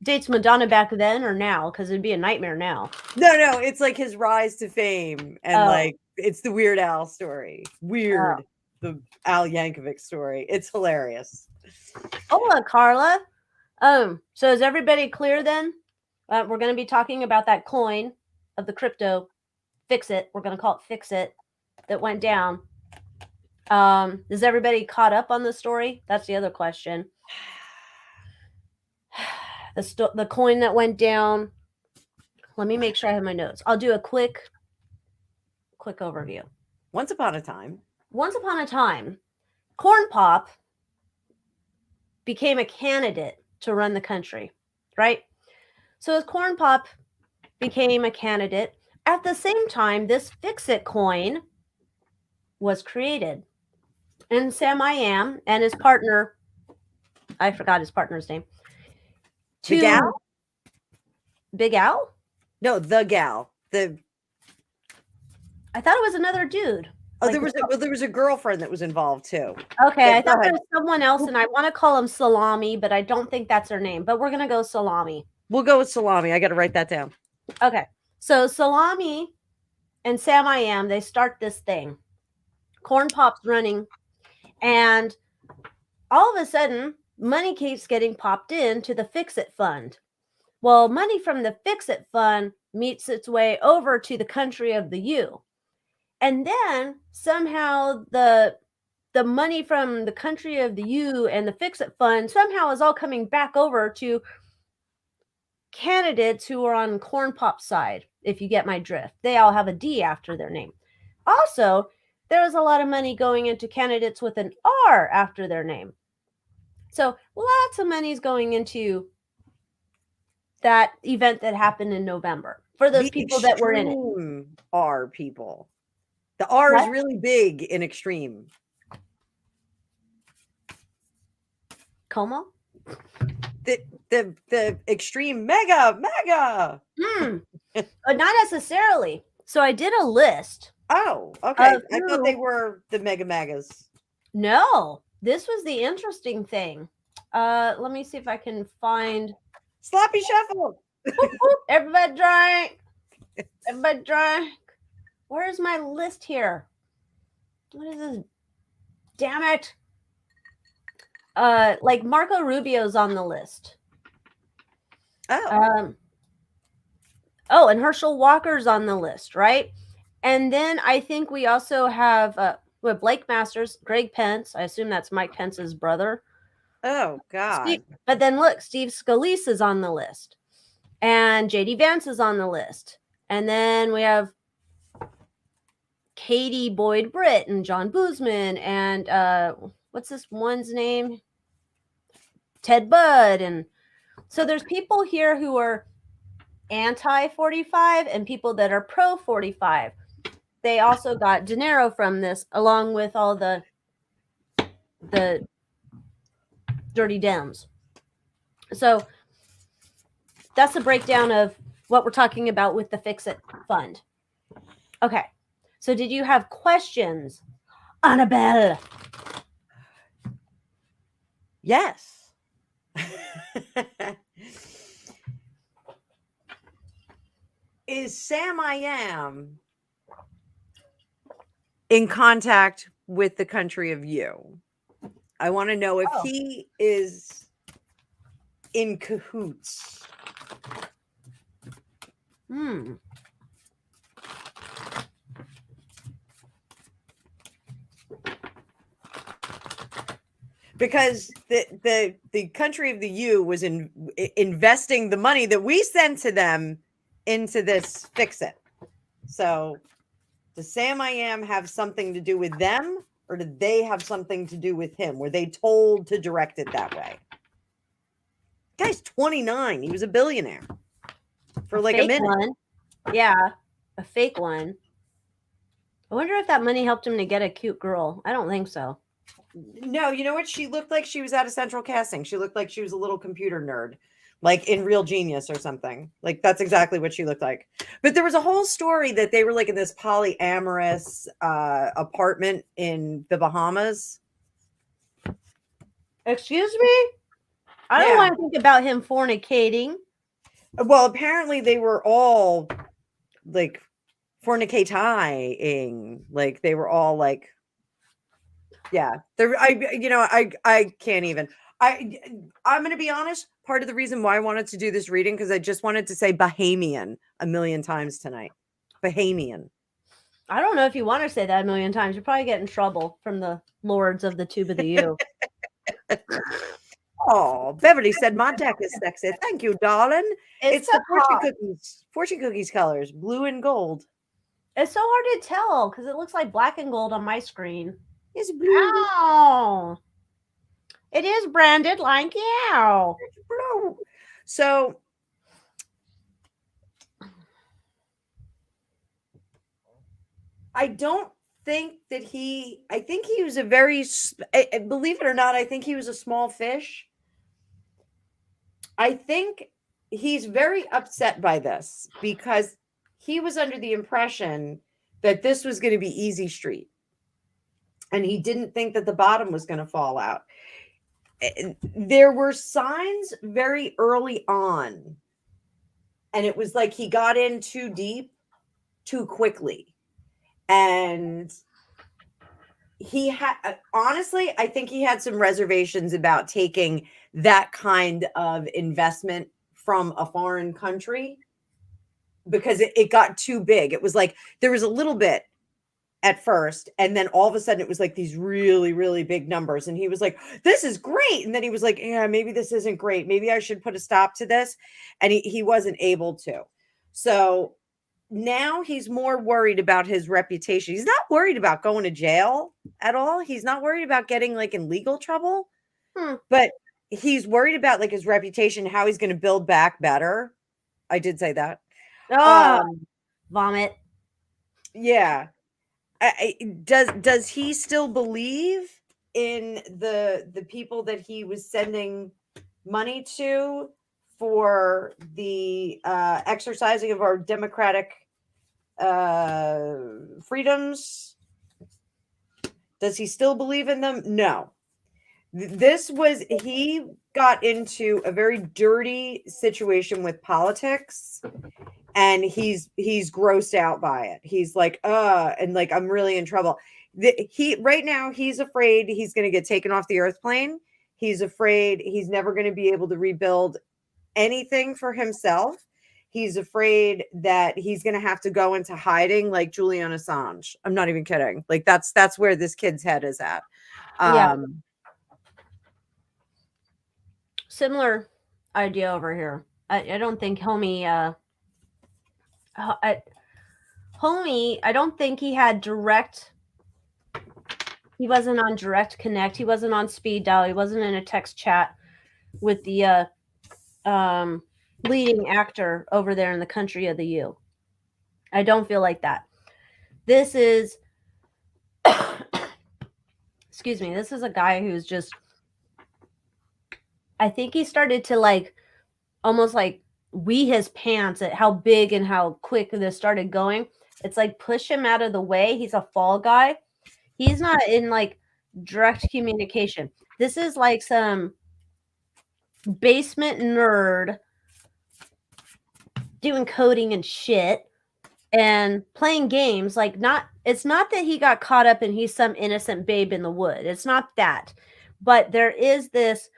Dates Madonna back then or now? Because it'd be a nightmare now. No, it's like his rise to fame. And like, it's the Weird Al story. The Al Yankovic story. It's hilarious. Hola, Carla. So is everybody clear then? We're going to be talking about that coin of the crypto fix it. We're going to call it fix it that went down. Is everybody caught up on the story? That's the other question. The coin that went down. Let me make sure I have my notes. I'll do a quick overview. Once upon a time, Corn Pop became a candidate to run the country, right? So as Corn Pop became a candidate, at the same time, this Fix-It coin was created. And Sam I Am and his partner, I forgot his partner's name. Big Al? Big Al? No, the gal. I thought it was another dude. Oh, like there was a girlfriend that was involved too. Okay, I thought there was someone else, and I want to call him Salami, but I don't think that's her name. But we're gonna go Salami. We'll go with Salami. I got to write that down. Okay, so Salami and Sam I Am, they start this thing. Corn Pop's running, and all of a sudden, money keeps getting popped into the Fix-It fund. Well, money from the Fix-It fund meets its way over to the country of the U. And then somehow the money from the country of the U and the Fix-It fund somehow is all coming back over to candidates who are on Corn Pop's side, if you get my drift. They all have a D after their name. Also, there's a lot of money going into candidates with an R after their name. So lots of money is going into that event that happened in November for those people that were in it. R people. The R is really big in extreme. Como? The extreme mega. But not necessarily. So I did a list. Oh, okay. I thought they were the megas. No, this was the interesting thing. Let me see if I can find Sloppy Shuffle. Everybody drank. Where's my list here? What is this? Damn it. Like Marco Rubio's on the list. Oh. And Herschel Walker's on the list, right? And then I think we also have Blake Masters, Greg Pence. I assume that's Mike Pence's brother. Oh, God. But then look, Steve Scalise is on the list. And JD Vance is on the list. And then we have Katie Boyd Britt and John Boozman and what's this one's name? Ted Budd. And so there's people here who are anti-45 and people that are pro-45. they also got dinero from this, along with all the dirty dems. So that's a breakdown of what we're talking about with the Fix It Fund. Okay. So did you have questions, Annabelle? Yes. Is Sam I Am in contact with the country of you? I want to know if he is in cahoots. Because the country of the U was investing the money that we sent to them into this Fix It. So does Sam I Am have something to do with them, or did they have something to do with him? Were they told to direct it that way? Guy's 29. He was a billionaire for like a minute. One. Yeah, a fake one. I wonder if that money helped him to get a cute girl. I don't think so. No, you know what? She looked like she was out of Central Casting. She looked like she was a little computer nerd, like in Real Genius or something. Like that's exactly what she looked like. But there was a whole story that they were like in this polyamorous apartment in the Bahamas. Excuse me? I don't want to think about him fornicating. Well, apparently they were all like fornicating. Like they were all like, yeah. I can't even. I'm going to be honest. Part of the reason why I wanted to do this reading, because I just wanted to say Bahamian a million times tonight. Bahamian. I don't know if you want to say that a million times. You'll probably get in trouble from the lords of the Tube of the U. Oh, Beverly said my deck is sexy. Thank you, darling. It's the fortune cookies colors, blue and gold. It's so hard to tell because it looks like black and gold on my screen. It's blue. Ow. It is branded like you. It's blue. So I don't think that I think he was a very, believe it or not, I think he was a small fish. I think he's very upset by this because he was under the impression that this was going to be easy street. And he didn't think that the bottom was going to fall out. There were signs very early on. And it was like he got in too deep, too quickly. And he had, honestly, I think he had some reservations about taking that kind of investment from a foreign country because it got too big. It was like there was a little bit at first, and then all of a sudden it was like these really, really big numbers. And he was like, this is great. And then he was like, yeah, maybe this isn't great. Maybe I should put a stop to this. And he wasn't able to. So now he's more worried about his reputation. He's not worried about going to jail at all. He's not worried about getting like in legal trouble, but he's worried about like his reputation, how he's going to build back better. I did say that. Vomit. Yeah. Does he still believe in the people that he was sending money to for the exercising of our democratic freedoms? Does he still believe in them? No. He got into a very dirty situation with politics, and he's grossed out by it. He's like, and like, I'm really in trouble. Right now he's afraid he's going to get taken off the earth plane. He's afraid he's never going to be able to rebuild anything for himself. He's afraid that he's going to have to go into hiding like Julian Assange. I'm not even kidding. Like that's where this kid's head is at. Similar idea over here. I don't think Homie, I don't think he had he wasn't on direct connect. He wasn't on speed dial. He wasn't in a text chat with the leading actor over there in the country of the U. I don't feel like that. this is excuse me, this is a guy who's just, I think he started to like almost like wee his pants at how big and how quick this started going. It's like push him out of the way. He's a fall guy. He's not in like direct communication. This is like some basement nerd doing coding and shit and playing games. Like, not, it's not that he got caught up and he's some innocent babe in the wood. It's not that. But there is this,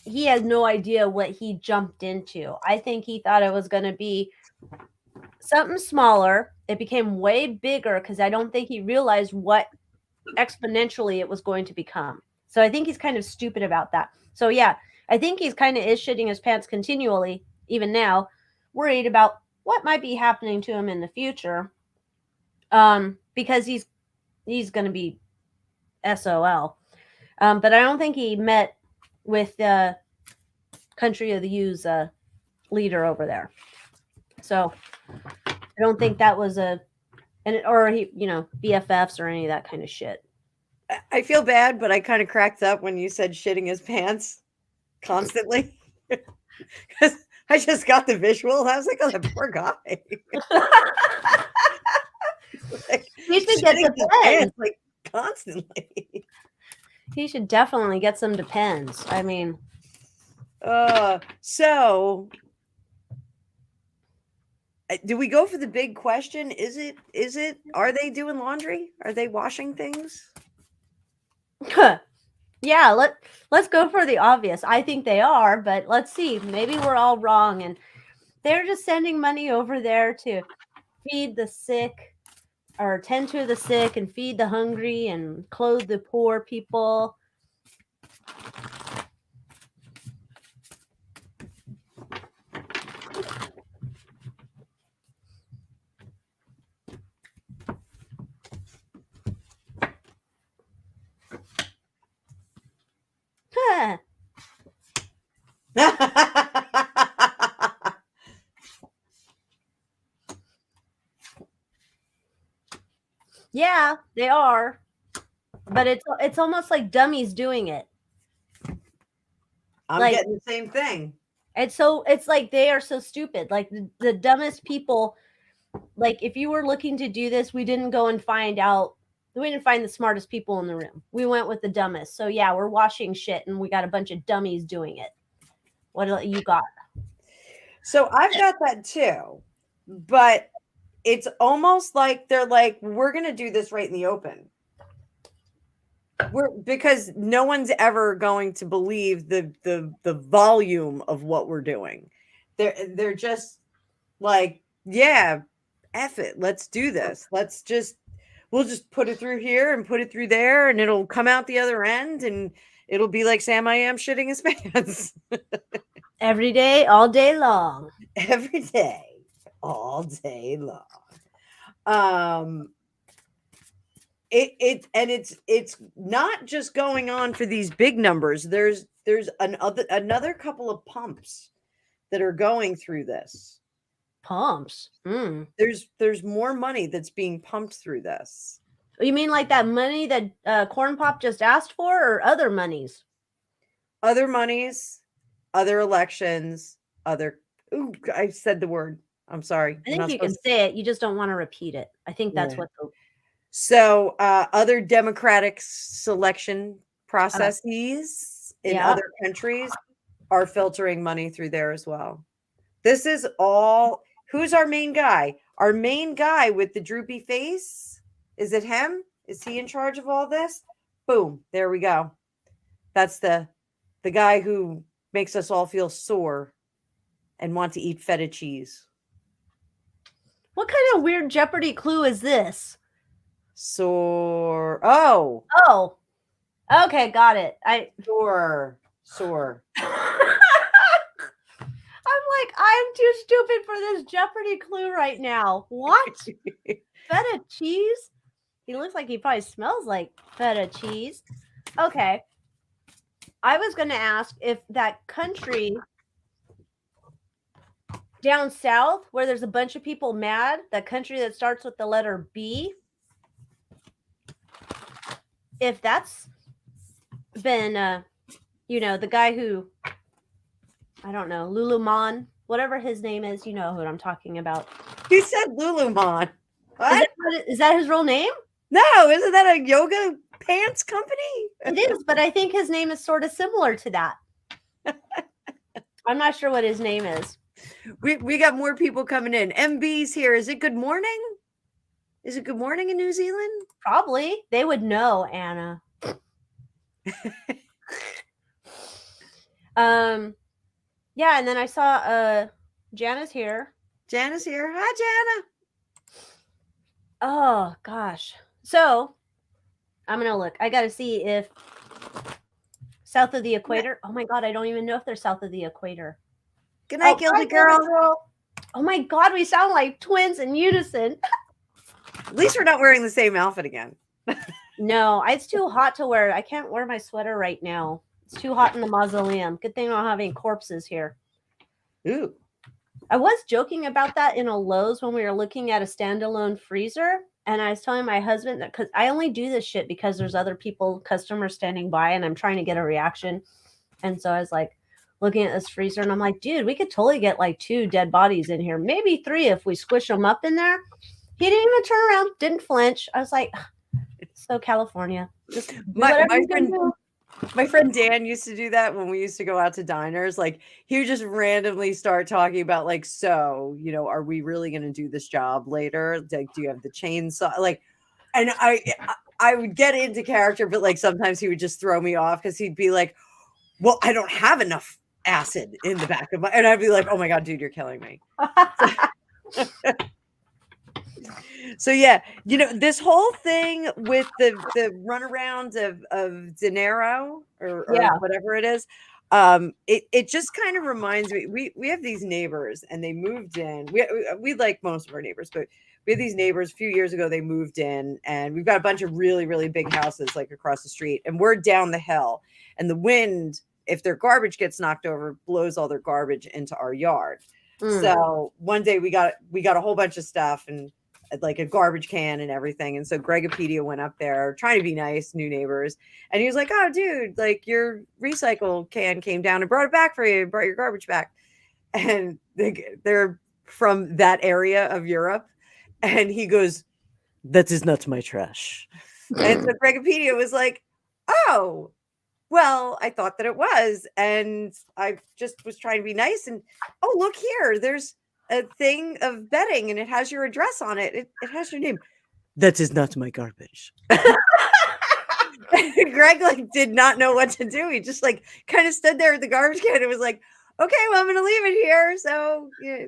he has no idea what he jumped into. I think he thought it was going to be something smaller. It became way bigger because I don't think he realized what exponentially it was going to become. So I think he's kind of stupid about that. So yeah, I think he's kind of is shitting his pants continually, even now, worried about what might be happening to him in the future. Because he's going to be SOL. But I don't think he met with the Country of the U's leader over there. So I don't think that was or he, BFFs or any of that kind of shit. I feel bad, but I kind of cracked up when you said shitting his pants constantly. Because I just got the visual. I was like, oh, that poor guy. Like, he should get shitting his pants, like, constantly. He should definitely get some Depends. I mean, so do we go for the big question? Is it, are they doing laundry? Are they washing things? yeah, let's go for the obvious. I think they are, but let's see. Maybe we're all wrong and they're just sending money over there to feed the sick or tend to the sick and feed the hungry and clothe the poor people. Yeah, they are. But it's almost like dummies doing it. I'm like, getting the same thing. And so it's like they are so stupid. Like the dumbest people, like if you were looking to do this, we didn't go and find out. We didn't find the smartest people in the room. We went with the dumbest. So yeah, we're washing shit and we got a bunch of dummies doing it. What you got? So I've got that too. But it's almost like they're like, we're going to do this right in the open. Because no one's ever going to believe the volume of what we're doing. They're just like, yeah, F it. Let's do this. We'll just put it through here and put it through there and it'll come out the other end and it'll be like Sam I Am shitting his pants. Every day, all day long. Every day, all day long. It's not just going on for these big numbers. There's another couple of pumps that are going through this. Pumps. There's more money that's being pumped through this. You mean like that money that Corn Pop just asked for, or other monies? Other monies, other elections, other. Ooh, I said the word. I'm sorry. I think you can say it. You just don't want to repeat it. I think that's what. So other democratic selection processes in other countries are filtering money through there as well. This is all. Who's our main guy? Our main guy with the droopy face? Is it him? Is he in charge of all this? Boom. There we go. That's the guy who makes us all feel sore and want to eat feta cheese. What kind of weird Jeopardy clue is this? Sore. Oh. Okay, got it. Sore. I'm too stupid for this Jeopardy clue right now. What? Feta cheese? He looks like he probably smells like feta cheese. Okay. I was going to ask if that country down south where there's a bunch of people mad, the country that starts with the letter B, if that's been, the guy who, I don't know, Luluman, whatever his name is, you know who I'm talking about. You said Luluman. What? Is that his real name? No, isn't that a yoga pants company? It is, but I think his name is sort of similar to that. I'm not sure what his name is. We got more people coming in. MB's here. Is it good morning? Is it good morning in New Zealand? Probably. They would know, Anna. Yeah, and then I saw Jana's here. Jana's here. Hi, Jana. Oh gosh. So I'm gonna look. I gotta see if south of the equator. Oh my god, I don't even know if they're south of the equator. Good night, Gildy girl. Oh my god, we sound like twins in unison. At least we're not wearing the same outfit again. No, it's too hot to wear. I can't wear my sweater right now. It's too hot in the mausoleum. Good thing I don't have any corpses here. Ooh. I was joking about that in a Lowe's when we were looking at a standalone freezer. And I was telling my husband that because I only do this shit because there's other people, customers standing by, and I'm trying to get a reaction. And so I was like looking at this freezer and I'm like, dude, we could totally get like 2 dead bodies in here. Maybe 3 if we squish them up in there. He didn't even turn around, didn't flinch. I was like, so California. Just my friend Dan used to do that when we used to go out to diners. Like he would just randomly start talking about like, so, are we really going to do this job later? Like, do you have the chainsaw? Like, and I would get into character, but like sometimes he would just throw me off because he'd be like, well, I don't have enough acid in the back of my, and I'd be like, oh my God, dude, you're killing me. So yeah, this whole thing with the runaround of dinero or whatever it is, it just kind of reminds me. We have these neighbors and they moved in. We like most of our neighbors, but we had these neighbors a few years ago. They moved in, and we've got a bunch of really, really big houses like across the street, and we're down the hill. And the wind, if their garbage gets knocked over, blows all their garbage into our yard. So one day we got a whole bunch of stuff and like a garbage can and everything. And so Gregopedia went up there trying to be nice, new neighbors. And he was like, oh, dude, like your recycle can came down and brought it back for you, brought your garbage back. And they're from that area of Europe. And he goes, that is not my trash. And so Gregopedia was like, oh, well, I thought that it was. And I just was trying to be nice. And, oh, look here, there's a thing of bedding and it has your address on it. It has your name. That is not my garbage. Greg like did not know what to do. He just like kind of stood there at the garbage can and was like, okay, well, I'm gonna leave it here. So yeah,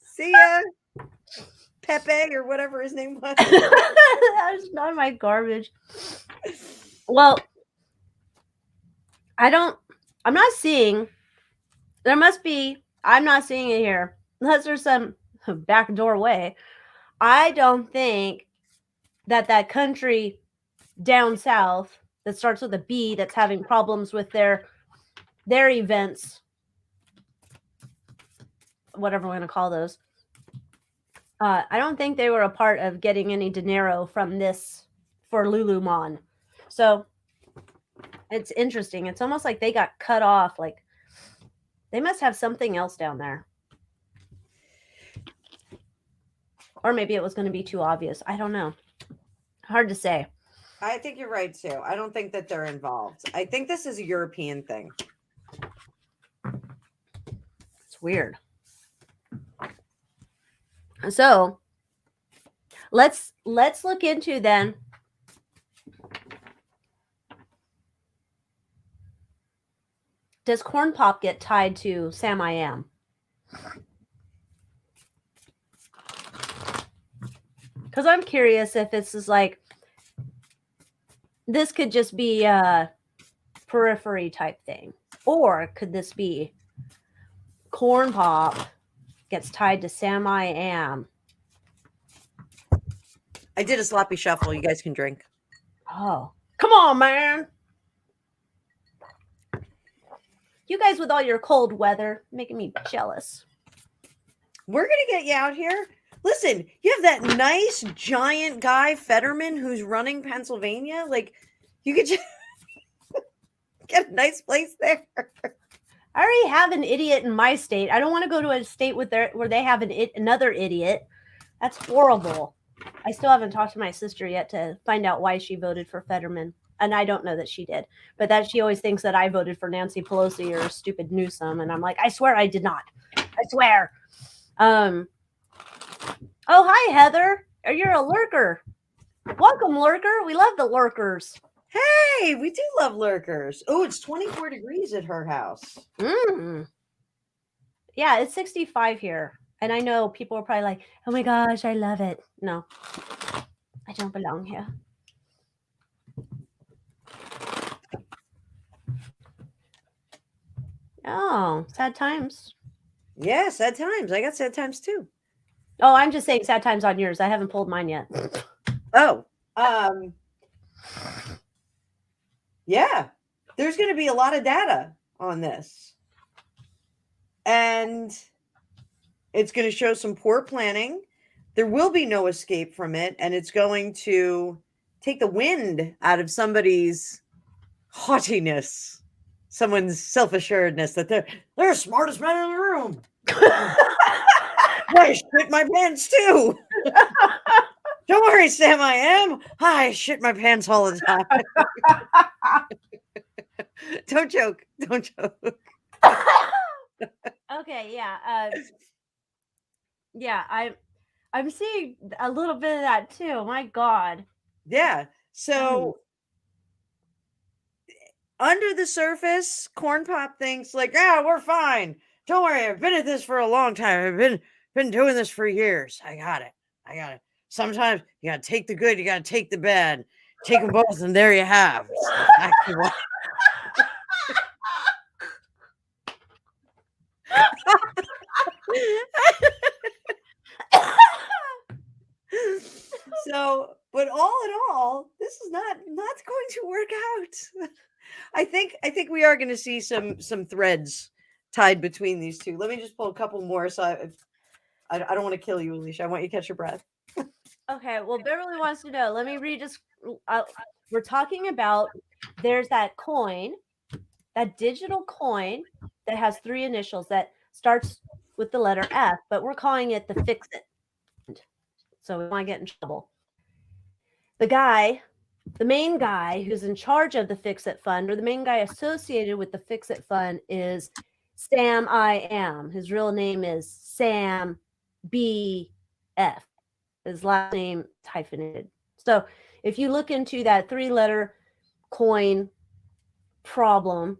see ya, Pepe or whatever his name was. That's not my garbage. Well, I'm not seeing. There must be. I'm not seeing it here. Unless there's some back doorway. I don't think that country down south that starts with a B that's having problems with their events, whatever we're going to call those. I don't think they were a part of getting any dinero from this for Luluman. So it's interesting. It's almost like they got cut off. Like they must have something else down there. Or maybe it was going to be too obvious. I don't know. Hard to say. I think you're right, too. I don't think that they're involved. I think this is a European thing. It's weird. So let's look into then. Does Corn Pop get tied to Sam I Am? Because I'm curious if this is like, this could just be a periphery type thing. Or could this be Corn Pop gets tied to Sam I Am? I did a sloppy shuffle. You guys can drink. Oh, come on, man. You guys with all your cold weather making me jealous. We're going to get you out here. Listen, you have that nice giant guy, Fetterman, who's running Pennsylvania. Like, you could just get a nice place there. I already have an idiot in my state. I don't want to go to a state where they have another idiot. That's horrible. I still haven't talked to my sister yet to find out why she voted for Fetterman. And I don't know that she did, but that she always thinks that I voted for Nancy Pelosi or stupid Newsom. And I'm like, I swear I did not. I swear. Oh, hi, Heather. You're a lurker. Welcome, lurker. We love the lurkers. Hey, we do love lurkers. Oh, it's 24 degrees at her house. Yeah, it's 65 here. And I know people are probably like, oh my gosh, I love it. No, I don't belong here. Oh, sad times. Yeah, sad times. I got sad times too. Oh, I'm just saying sad times on yours. I haven't pulled mine yet. Oh, yeah, there's going to be a lot of data on this. And it's going to show some poor planning. There will be no escape from it. And it's going to take the wind out of somebody's haughtiness, someone's self-assuredness that they're the smartest man in the room. I shit my pants too. Don't worry, Sam, I am. I shit my pants all the time. Don't joke. Don't joke. Okay, yeah. Yeah, I'm seeing a little bit of that too. My God. Yeah. So under the surface, Corn Pop thinks like, yeah, we're fine. Don't worry, I've been at this for a long time. I've been doing this for years. I got it. Sometimes you gotta take the good, you gotta take the bad. Take them both, and there you have. So, but all in all, this is not going to work out. I think we are going to see some threads tied between these two. Let me just pull a couple more. So I don't want to kill you, Alycia. I want you to catch your breath. Okay, well, Beverly wants to know. Let me read just. We're talking about there's that coin, that digital coin that has 3 initials that starts with the letter F, but we're calling it the Fix It. So we want to get in trouble. The main guy who's in charge of the Fix It Fund, or the main guy associated with the Fix It Fund, is Sam I Am. His real name is Sam B.F. His last name is hyphenated. So if you look into that 3-letter coin problem,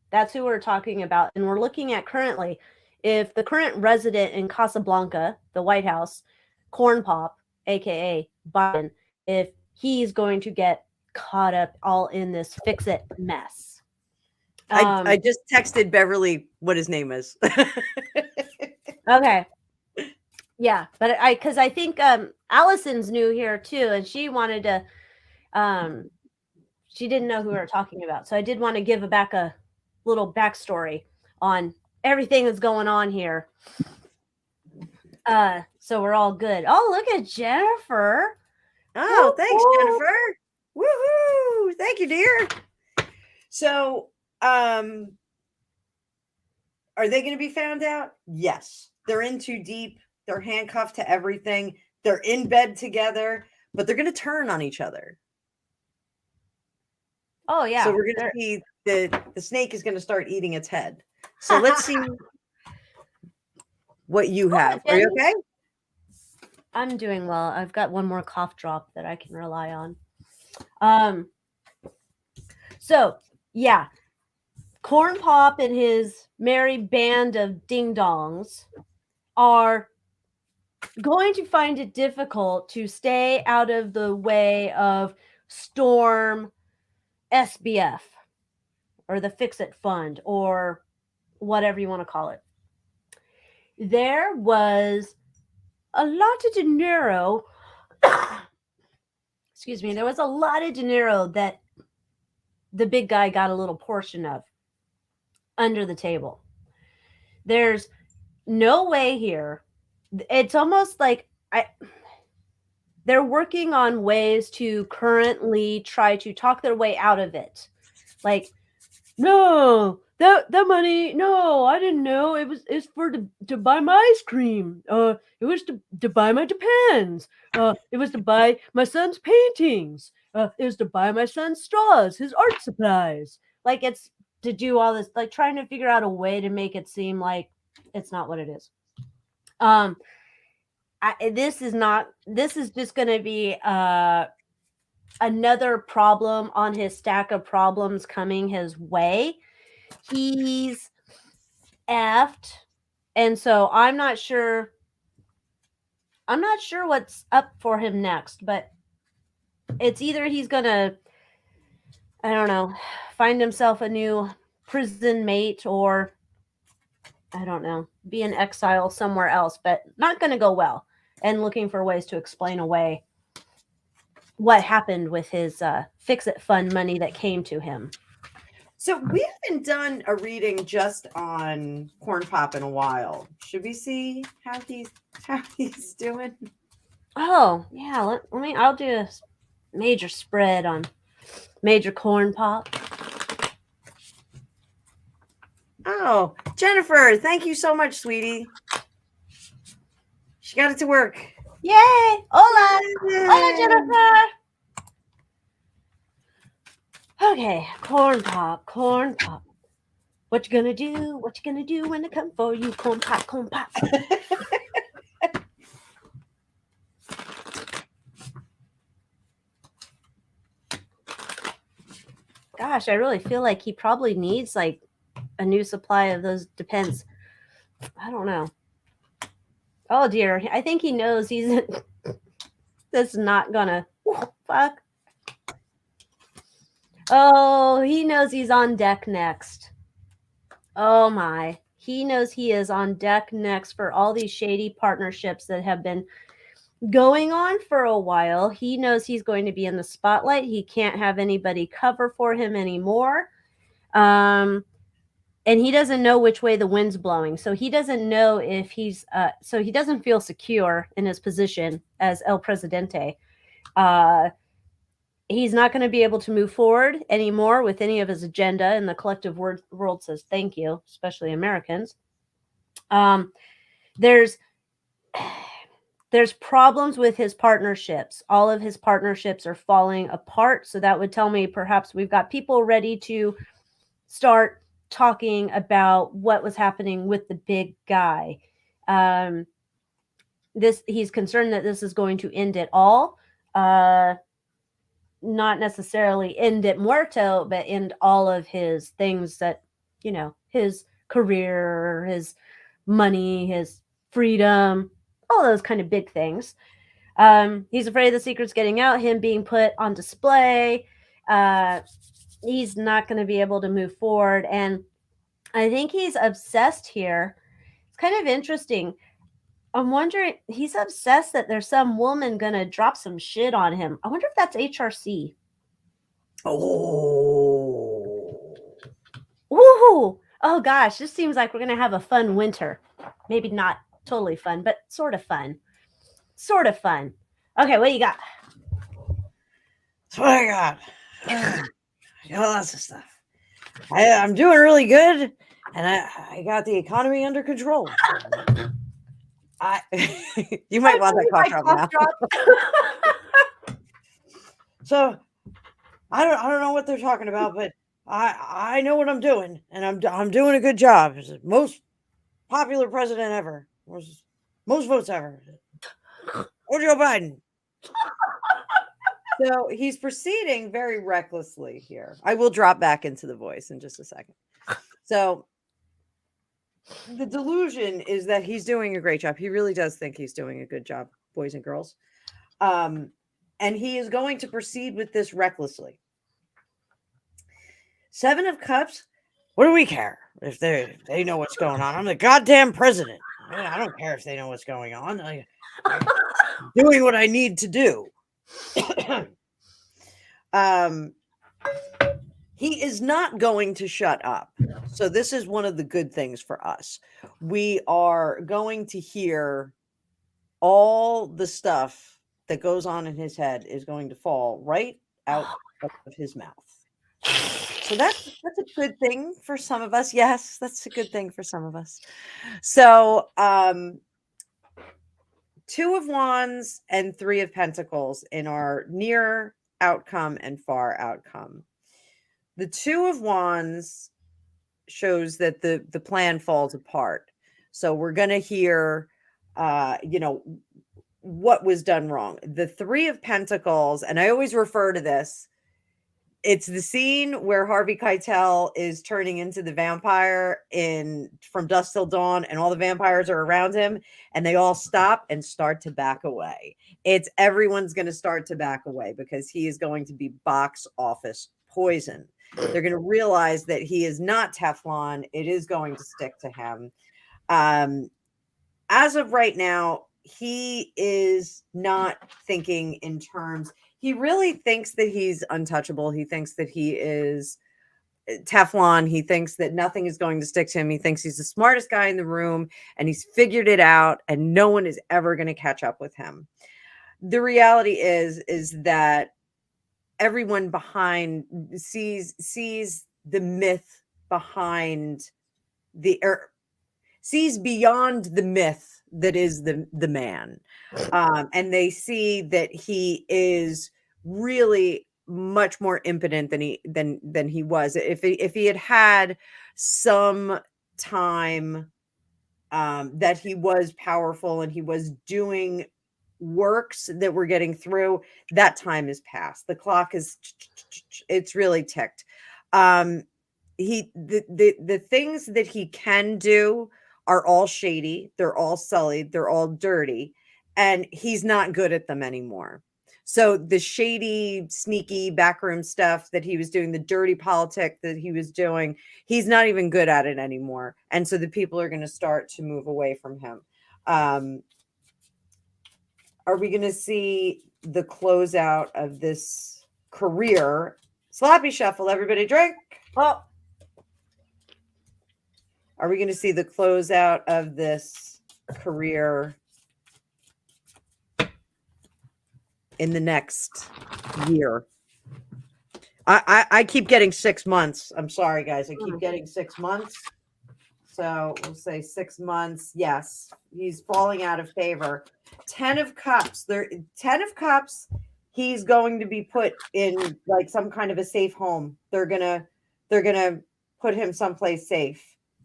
that's who we're talking about. And we're looking at currently, if the current resident in Casablanca, the White House, Corn Pop, aka Biden, if he's going to get caught up all in this Fix It mess. I just texted Beverly what his name is. Okay. Yeah, but because I think Allison's new here too, and she wanted to, she didn't know who we were talking about. So I did want to give back a little backstory on everything that's going on here. So we're all good. Oh, look at Jennifer. Oh, thanks, Jennifer. Woohoo! Thank you, dear. So, are they going to be found out? Yes. They're in too deep. They're handcuffed to everything. They're in bed together, but they're going to turn on each other. Oh, yeah. So we're going to see the snake is going to start eating its head. So let's see what you have. Are you okay? I'm doing well. I've got one more cough drop that I can rely on. So, yeah. Corn Pop and his merry band of ding-dongs are going to find it difficult to stay out of the way of Storm SBF or the Fix It Fund or whatever you want to call it. There was a lot of dinero. Excuse me. There was a lot of dinero that the big guy got a little portion of under the table. There's no way here it's almost like they're working on ways to currently try to talk their way out of it. Like, no, that money, no, I didn't know. It's for to buy my ice cream. It was to buy my Depends. It was to buy my son's paintings. It was to buy my son's straws, his art supplies. Like, it's to do all this, like trying to figure out a way to make it seem like it's not what it is. This is not. This is just going to be another problem on his stack of problems coming his way. He's effed, and so I'm not sure. I'm not sure what's up for him next, but it's either he's gonna, I don't know, find himself a new prison mate, or I don't know, be in exile somewhere else, but not gonna go well. And looking for ways to explain away what happened with his fix it fund money that came to him. So we haven't done a reading just on Corn Pop in a while. Should we see how he's doing? Oh yeah, let me. I'll do a major spread on Major Corn Pop. Oh, Jennifer, thank you so much, sweetie. She got it to work. Yay! Hola! Hola, Jennifer! Okay, Corn Pop, Corn Pop. What you gonna do? What you gonna do when they come for you? Corn Pop, Corn Pop. Gosh, I really feel like he probably needs like a new supply of those Depends. I don't know. Oh dear, I think he knows he's that's not gonna fuck. Oh, he knows he's on deck next. Oh my. He knows he is on deck next for all these shady partnerships that have been going on for a while. He knows he's going to be in the spotlight. He can't have anybody cover for him anymore. And he doesn't know which way the wind's blowing. So he doesn't know if so he doesn't feel secure in his position as El Presidente. He's not going to be able to move forward anymore with any of his agenda, and the collective world says thank you, especially Americans. There's problems with his partnerships. All of his partnerships are falling apart, so that would tell me perhaps we've got people ready to start talking about what was happening with the big guy. He's concerned that this is going to end it all. Not necessarily end it muerto, but end all of his things that, his career, his money, his freedom, all those kind of big things. He's afraid the secret's getting out, him being put on display. He's not going to be able to move forward. And I think he's obsessed here. It's kind of interesting. I'm wondering, he's obsessed that there's some woman going to drop some shit on him. I wonder if that's HRC. Oh. Woohoo! Oh gosh, this seems like we're going to have a fun winter. Maybe not totally fun, but sort of fun. Sort of fun. Okay, what do you got? That's what I got. I got lots of stuff. I'm doing really good, and I got the economy under control. You might want that cough drop now. So I don't know what they're talking about, but I know what I'm doing, and I'm doing a good job. It's the most popular president ever. Most votes ever. Or Joe Biden. So he's proceeding very recklessly here. I will drop back into the voice in just a second. So the delusion is that he's doing a great job. He really does think he's doing a good job, boys and girls. And he is going to proceed with this recklessly. 7 of Cups. What do we care if they know what's going on? I'm the goddamn president. I don't care if they know what's going on. I'm doing what I need to do. He is not going to shut up. So this is one of the good things for us. We are going to hear all the stuff that goes on in his head is going to fall right out of his mouth. So that's a good thing for some of us. Yes, that's a good thing for some of us. So, 2 of Wands and 3 of Pentacles in our near outcome and far outcome. The 2 of Wands shows that the plan falls apart. So we're going to hear what was done wrong. The 3 of Pentacles, and I always refer to this, it's the scene where Harvey Keitel is turning into the vampire in From Dusk Till Dawn, and all the vampires are around him, and they all stop and start to back away. It's everyone's going to start to back away because he is going to be box office poison. They're going to realize that he is not Teflon. It is going to stick to him. As of right now, he is not thinking in terms. He really thinks that he's untouchable. He thinks that he is Teflon. He thinks that nothing is going to stick to him. He thinks he's the smartest guy in the room and he's figured it out and no one is ever going to catch up with him. The reality is that everyone behind sees the myth behind sees beyond the myth that is the man, and they see that he is really much more impotent than he was. If he had some time that he was powerful and he was doing works that we're getting through, that time is past. The clock is it's really ticked. The things that he can do are all shady, they're all sullied, they're all dirty, and he's not good at them anymore. So the shady, sneaky backroom stuff that he was doing, the dirty politic that he was doing, he's not even good at it anymore. And so the people are going to start to move away from him. Are we going to see the closeout of this career? Sloppy shuffle, everybody drink. Oh, are we going to see the closeout of this career in the next year? I keep getting 6 months. I'm sorry, guys. I keep getting 6 months. So we'll say 6 months. Yes, he's falling out of favor. 10 of Cups. 10 of Cups. He's going to be put in like some kind of a safe home. They're gonna put him someplace safe.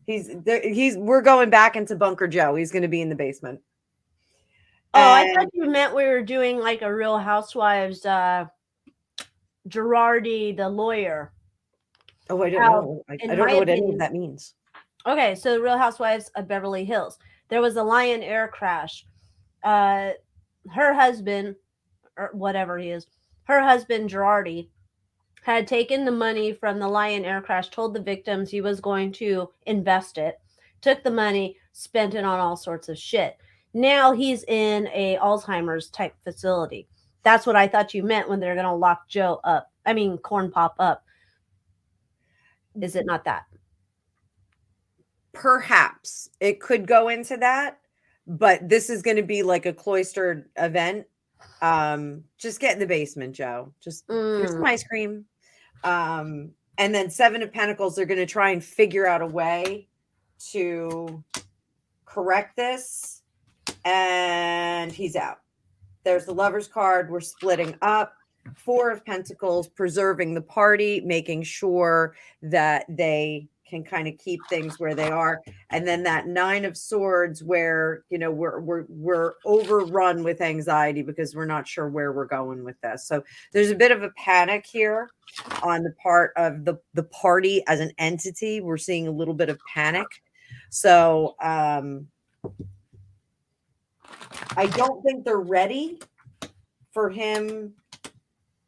We're going back into Bunker Joe. He's going to be in the basement. Oh, I thought you meant we were doing like a Real Housewives, Girardi, the lawyer. Oh, I don't know. I don't know what any of that means. Okay, so Real Housewives of Beverly Hills. There was a Lion Air crash. Her husband, or whatever he is, her husband, Girardi, had taken the money from the Lion Air crash, told the victims he was going to invest it, took the money, spent it on all sorts of shit. Now he's in a Alzheimer's type facility. That's what I thought you meant when they're going to lock Joe up. I mean, Corn Pop up. Is it not that? Perhaps it could go into that, but this is going to be like a cloistered event. Just get in the basement, Joe. Just here's some ice cream. And then 7 of Pentacles, they're going to try and figure out a way to correct this. And he's out. There's the Lover's card. We're splitting up. 4 of Pentacles, preserving the party, making sure that they can kind of keep things where they are. And then that 9 of Swords, where we're overrun with anxiety because we're not sure where we're going with this. So there's a bit of a panic here on the part of the party as an entity. We're seeing a little bit of panic. So I don't think they're ready for him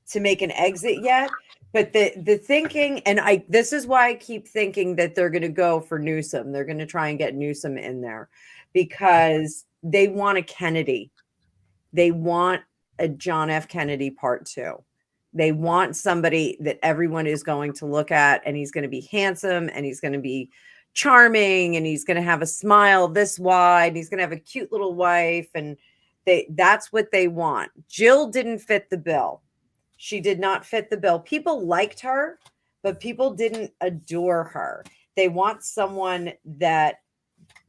to make an exit yet. But the thinking, and this is why I keep thinking that they're going to go for Newsom. They're going to try and get Newsom in there because they want a Kennedy. They want a John F. Kennedy part 2. They want somebody that everyone is going to look at, and he's going to be handsome, and he's going to be charming, and he's going to have a smile this wide, and he's going to have a cute little wife, and That's what they want. Jill didn't fit the bill. She did not fit the bill. People liked her, but people didn't adore her. They want someone that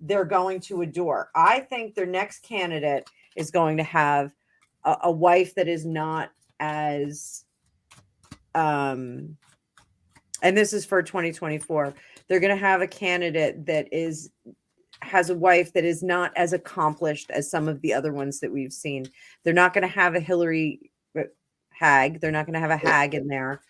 they're going to adore. I think their next candidate is going to have a wife that is not as and this is for 2024. They're going to have a candidate that has a wife that is not as accomplished as some of the other ones that we've seen. They're not going to have a Hillary hag. They're not going to have a hag in there.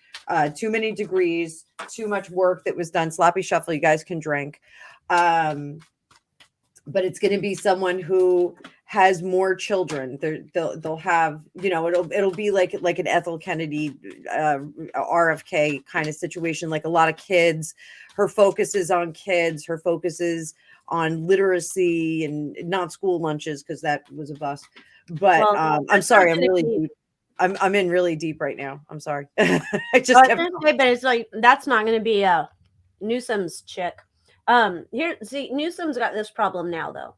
Too many degrees, too much work that was done. Sloppy shuffle. You guys can drink. But it's going to be someone who has more children. They'll have, it'll be like an Ethel Kennedy, RFK kind of situation, like a lot of kids. Her focus is on kids. Her focus is on literacy and not school lunches, because that was a bust. But I'm sorry, I'm really deep. I'm in really deep right now. I'm sorry. I just but it's like, that's not going to be Newsom's chick. Here, see, Newsom's got this problem now, though.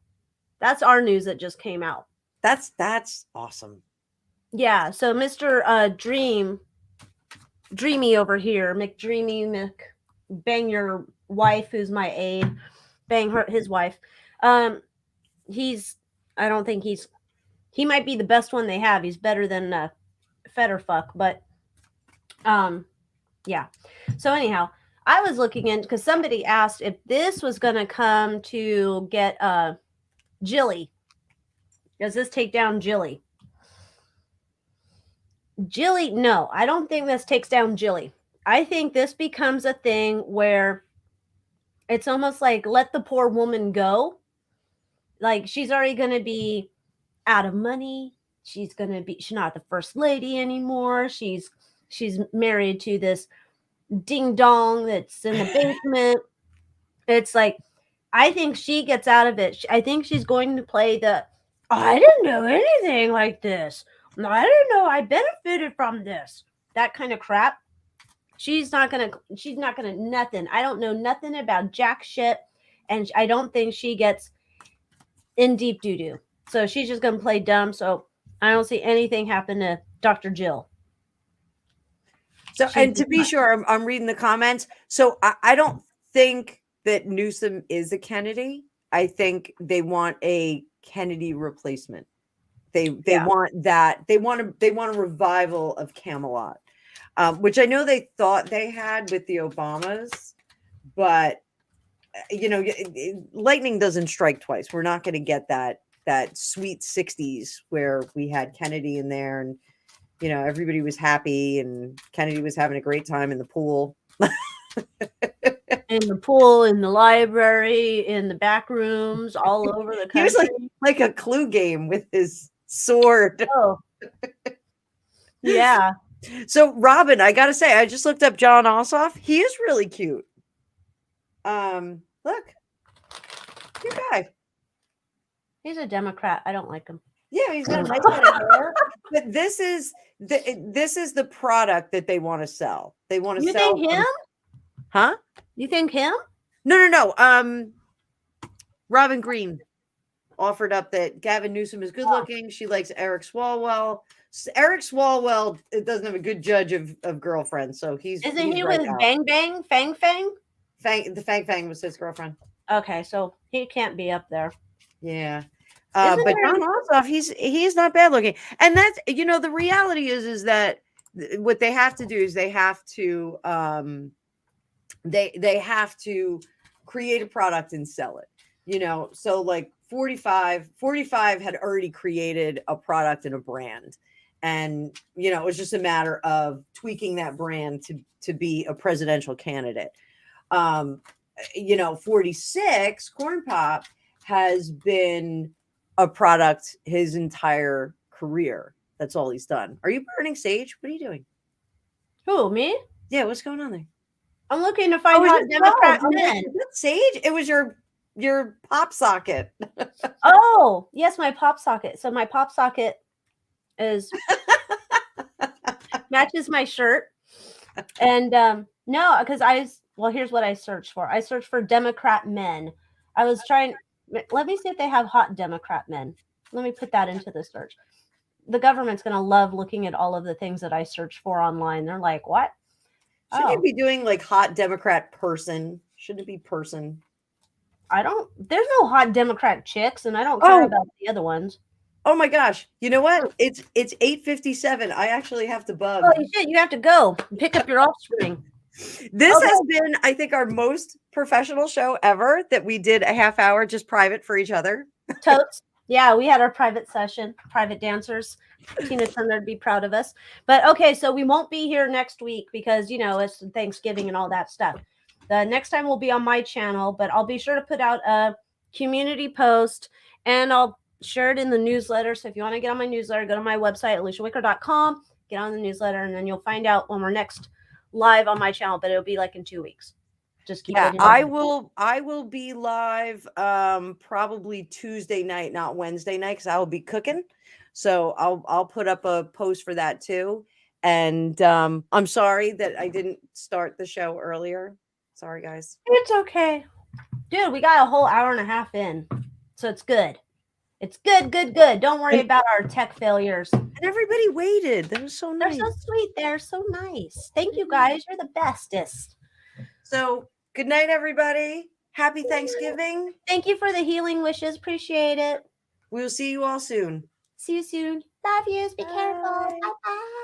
That's our news that just came out. That's awesome. Yeah. So Mr. Dreamy over here, McDreamy, bang your wife, who's my aide, bang his wife. I don't think he might be the best one they have. He's better than Fetterfuck, but yeah. So anyhow, I was looking in because somebody asked if this was going to come to get Jilly. Does this take down Jilly? Jilly, no, I don't think this takes down Jilly. I think this becomes a thing where it's almost like let the poor woman go. Like, she's already going to be out of money. She's not the first lady anymore. She's married to this ding dong that's in the basement. It's like, I think she gets out of it. I think she's going to play I didn't know anything like this. I didn't know I benefited from this. That kind of crap. She's not gonna nothing. I don't know nothing about jack shit, and I don't think she gets in deep doo-doo. So she's just gonna play dumb. So I don't see anything happen to Dr. Jill. So, and to be sure, I'm reading the comments. So I don't think that Newsom is a Kennedy. I think they want a Kennedy replacement. They want that. They want a revival of Camelot, which I know they thought they had with the Obamas, but lightning doesn't strike twice. We're not going to get that sweet 60s where we had Kennedy in there and everybody was happy and Kennedy was having a great time in the pool. In the pool, in the library, in the back rooms, all over the country. He was like a Clue game with his sword. Oh. Yeah. So Robin, I gotta say, I just looked up John Ossoff. He is really cute. Look, cute guy. He's a Democrat. I don't like him. Yeah, he's got a nice kind of hair. But this is the product that they want to sell. They want to sell. You think him? Huh? You think him? No. Robin Green offered up that Gavin Newsom is good looking. She likes Eric Swalwell. Eric Swalwell doesn't have a good judge of girlfriends, so isn't he right with Bang Bang Fang Fang? The Fang Fang was his girlfriend. Okay, so he can't be up there. Yeah. But John Ossoff, he's not bad looking. And that's, the reality is that what they have to do is they have to they have to create a product and sell it. So like 45 had already created a product and a brand. And it was just a matter of tweaking that brand to be a presidential candidate. 46 Corn Pop has been a product his entire career. That's all he's done. Are you burning sage? What are you doing? Who, me? Yeah, what's going on there? I'm looking to find hot Democrat men. Sage? It was your pop socket. Oh, yes, my pop socket. So my pop socket is matches my shirt. And no, because here's what I searched for. I searched for Democrat men. I was trying. Let me see if they have hot Democrat men. Let me put that into the search. The government's going to love looking at all of the things that I search for online. They're like, what? Shouldn't you Oh, be doing like hot Democrat person? Shouldn't it be person? I don't, there's no hot Democrat chicks, and I don't care Oh, about the other ones. oh my gosh. You know what? It's 8:57. I actually have to bug. Holy shit, you have to go pick up your offspring. This has Okay. been, I think, our most professional show ever that we did a half hour just private for each other. Totes. Yeah, we had our private session, private dancers. Tina Turner would be proud of us. But okay, so we won't be here next week because, you know, it's Thanksgiving and all that stuff. The next time will be on my channel, but I'll be sure to put out a community post and I'll share it in the newsletter. So if you want to get on my newsletter, go to my website, AlyciaWicker.com, get on the newsletter, and then you'll find out when we're next live on my channel, but it'll be like in 2 weeks. Just keep Yeah, it in I mind. will be live probably Tuesday night, not Wednesday night, because I will be cooking. So I'll put up a post for that too. And I'm sorry that I didn't start the show earlier. Sorry, guys. It's okay. Dude, we got a whole hour and a half in. So it's good. It's good, good, good. Don't worry And, about our tech failures. and everybody waited. That was so They're nice. so sweet. They're so nice. Thank you guys. You're the bestest. So good night, everybody. Happy Thanksgiving. Thank you for the healing wishes. Appreciate it. We'll see you all soon. See you soon. Love yous. Be careful. Bye. Bye bye.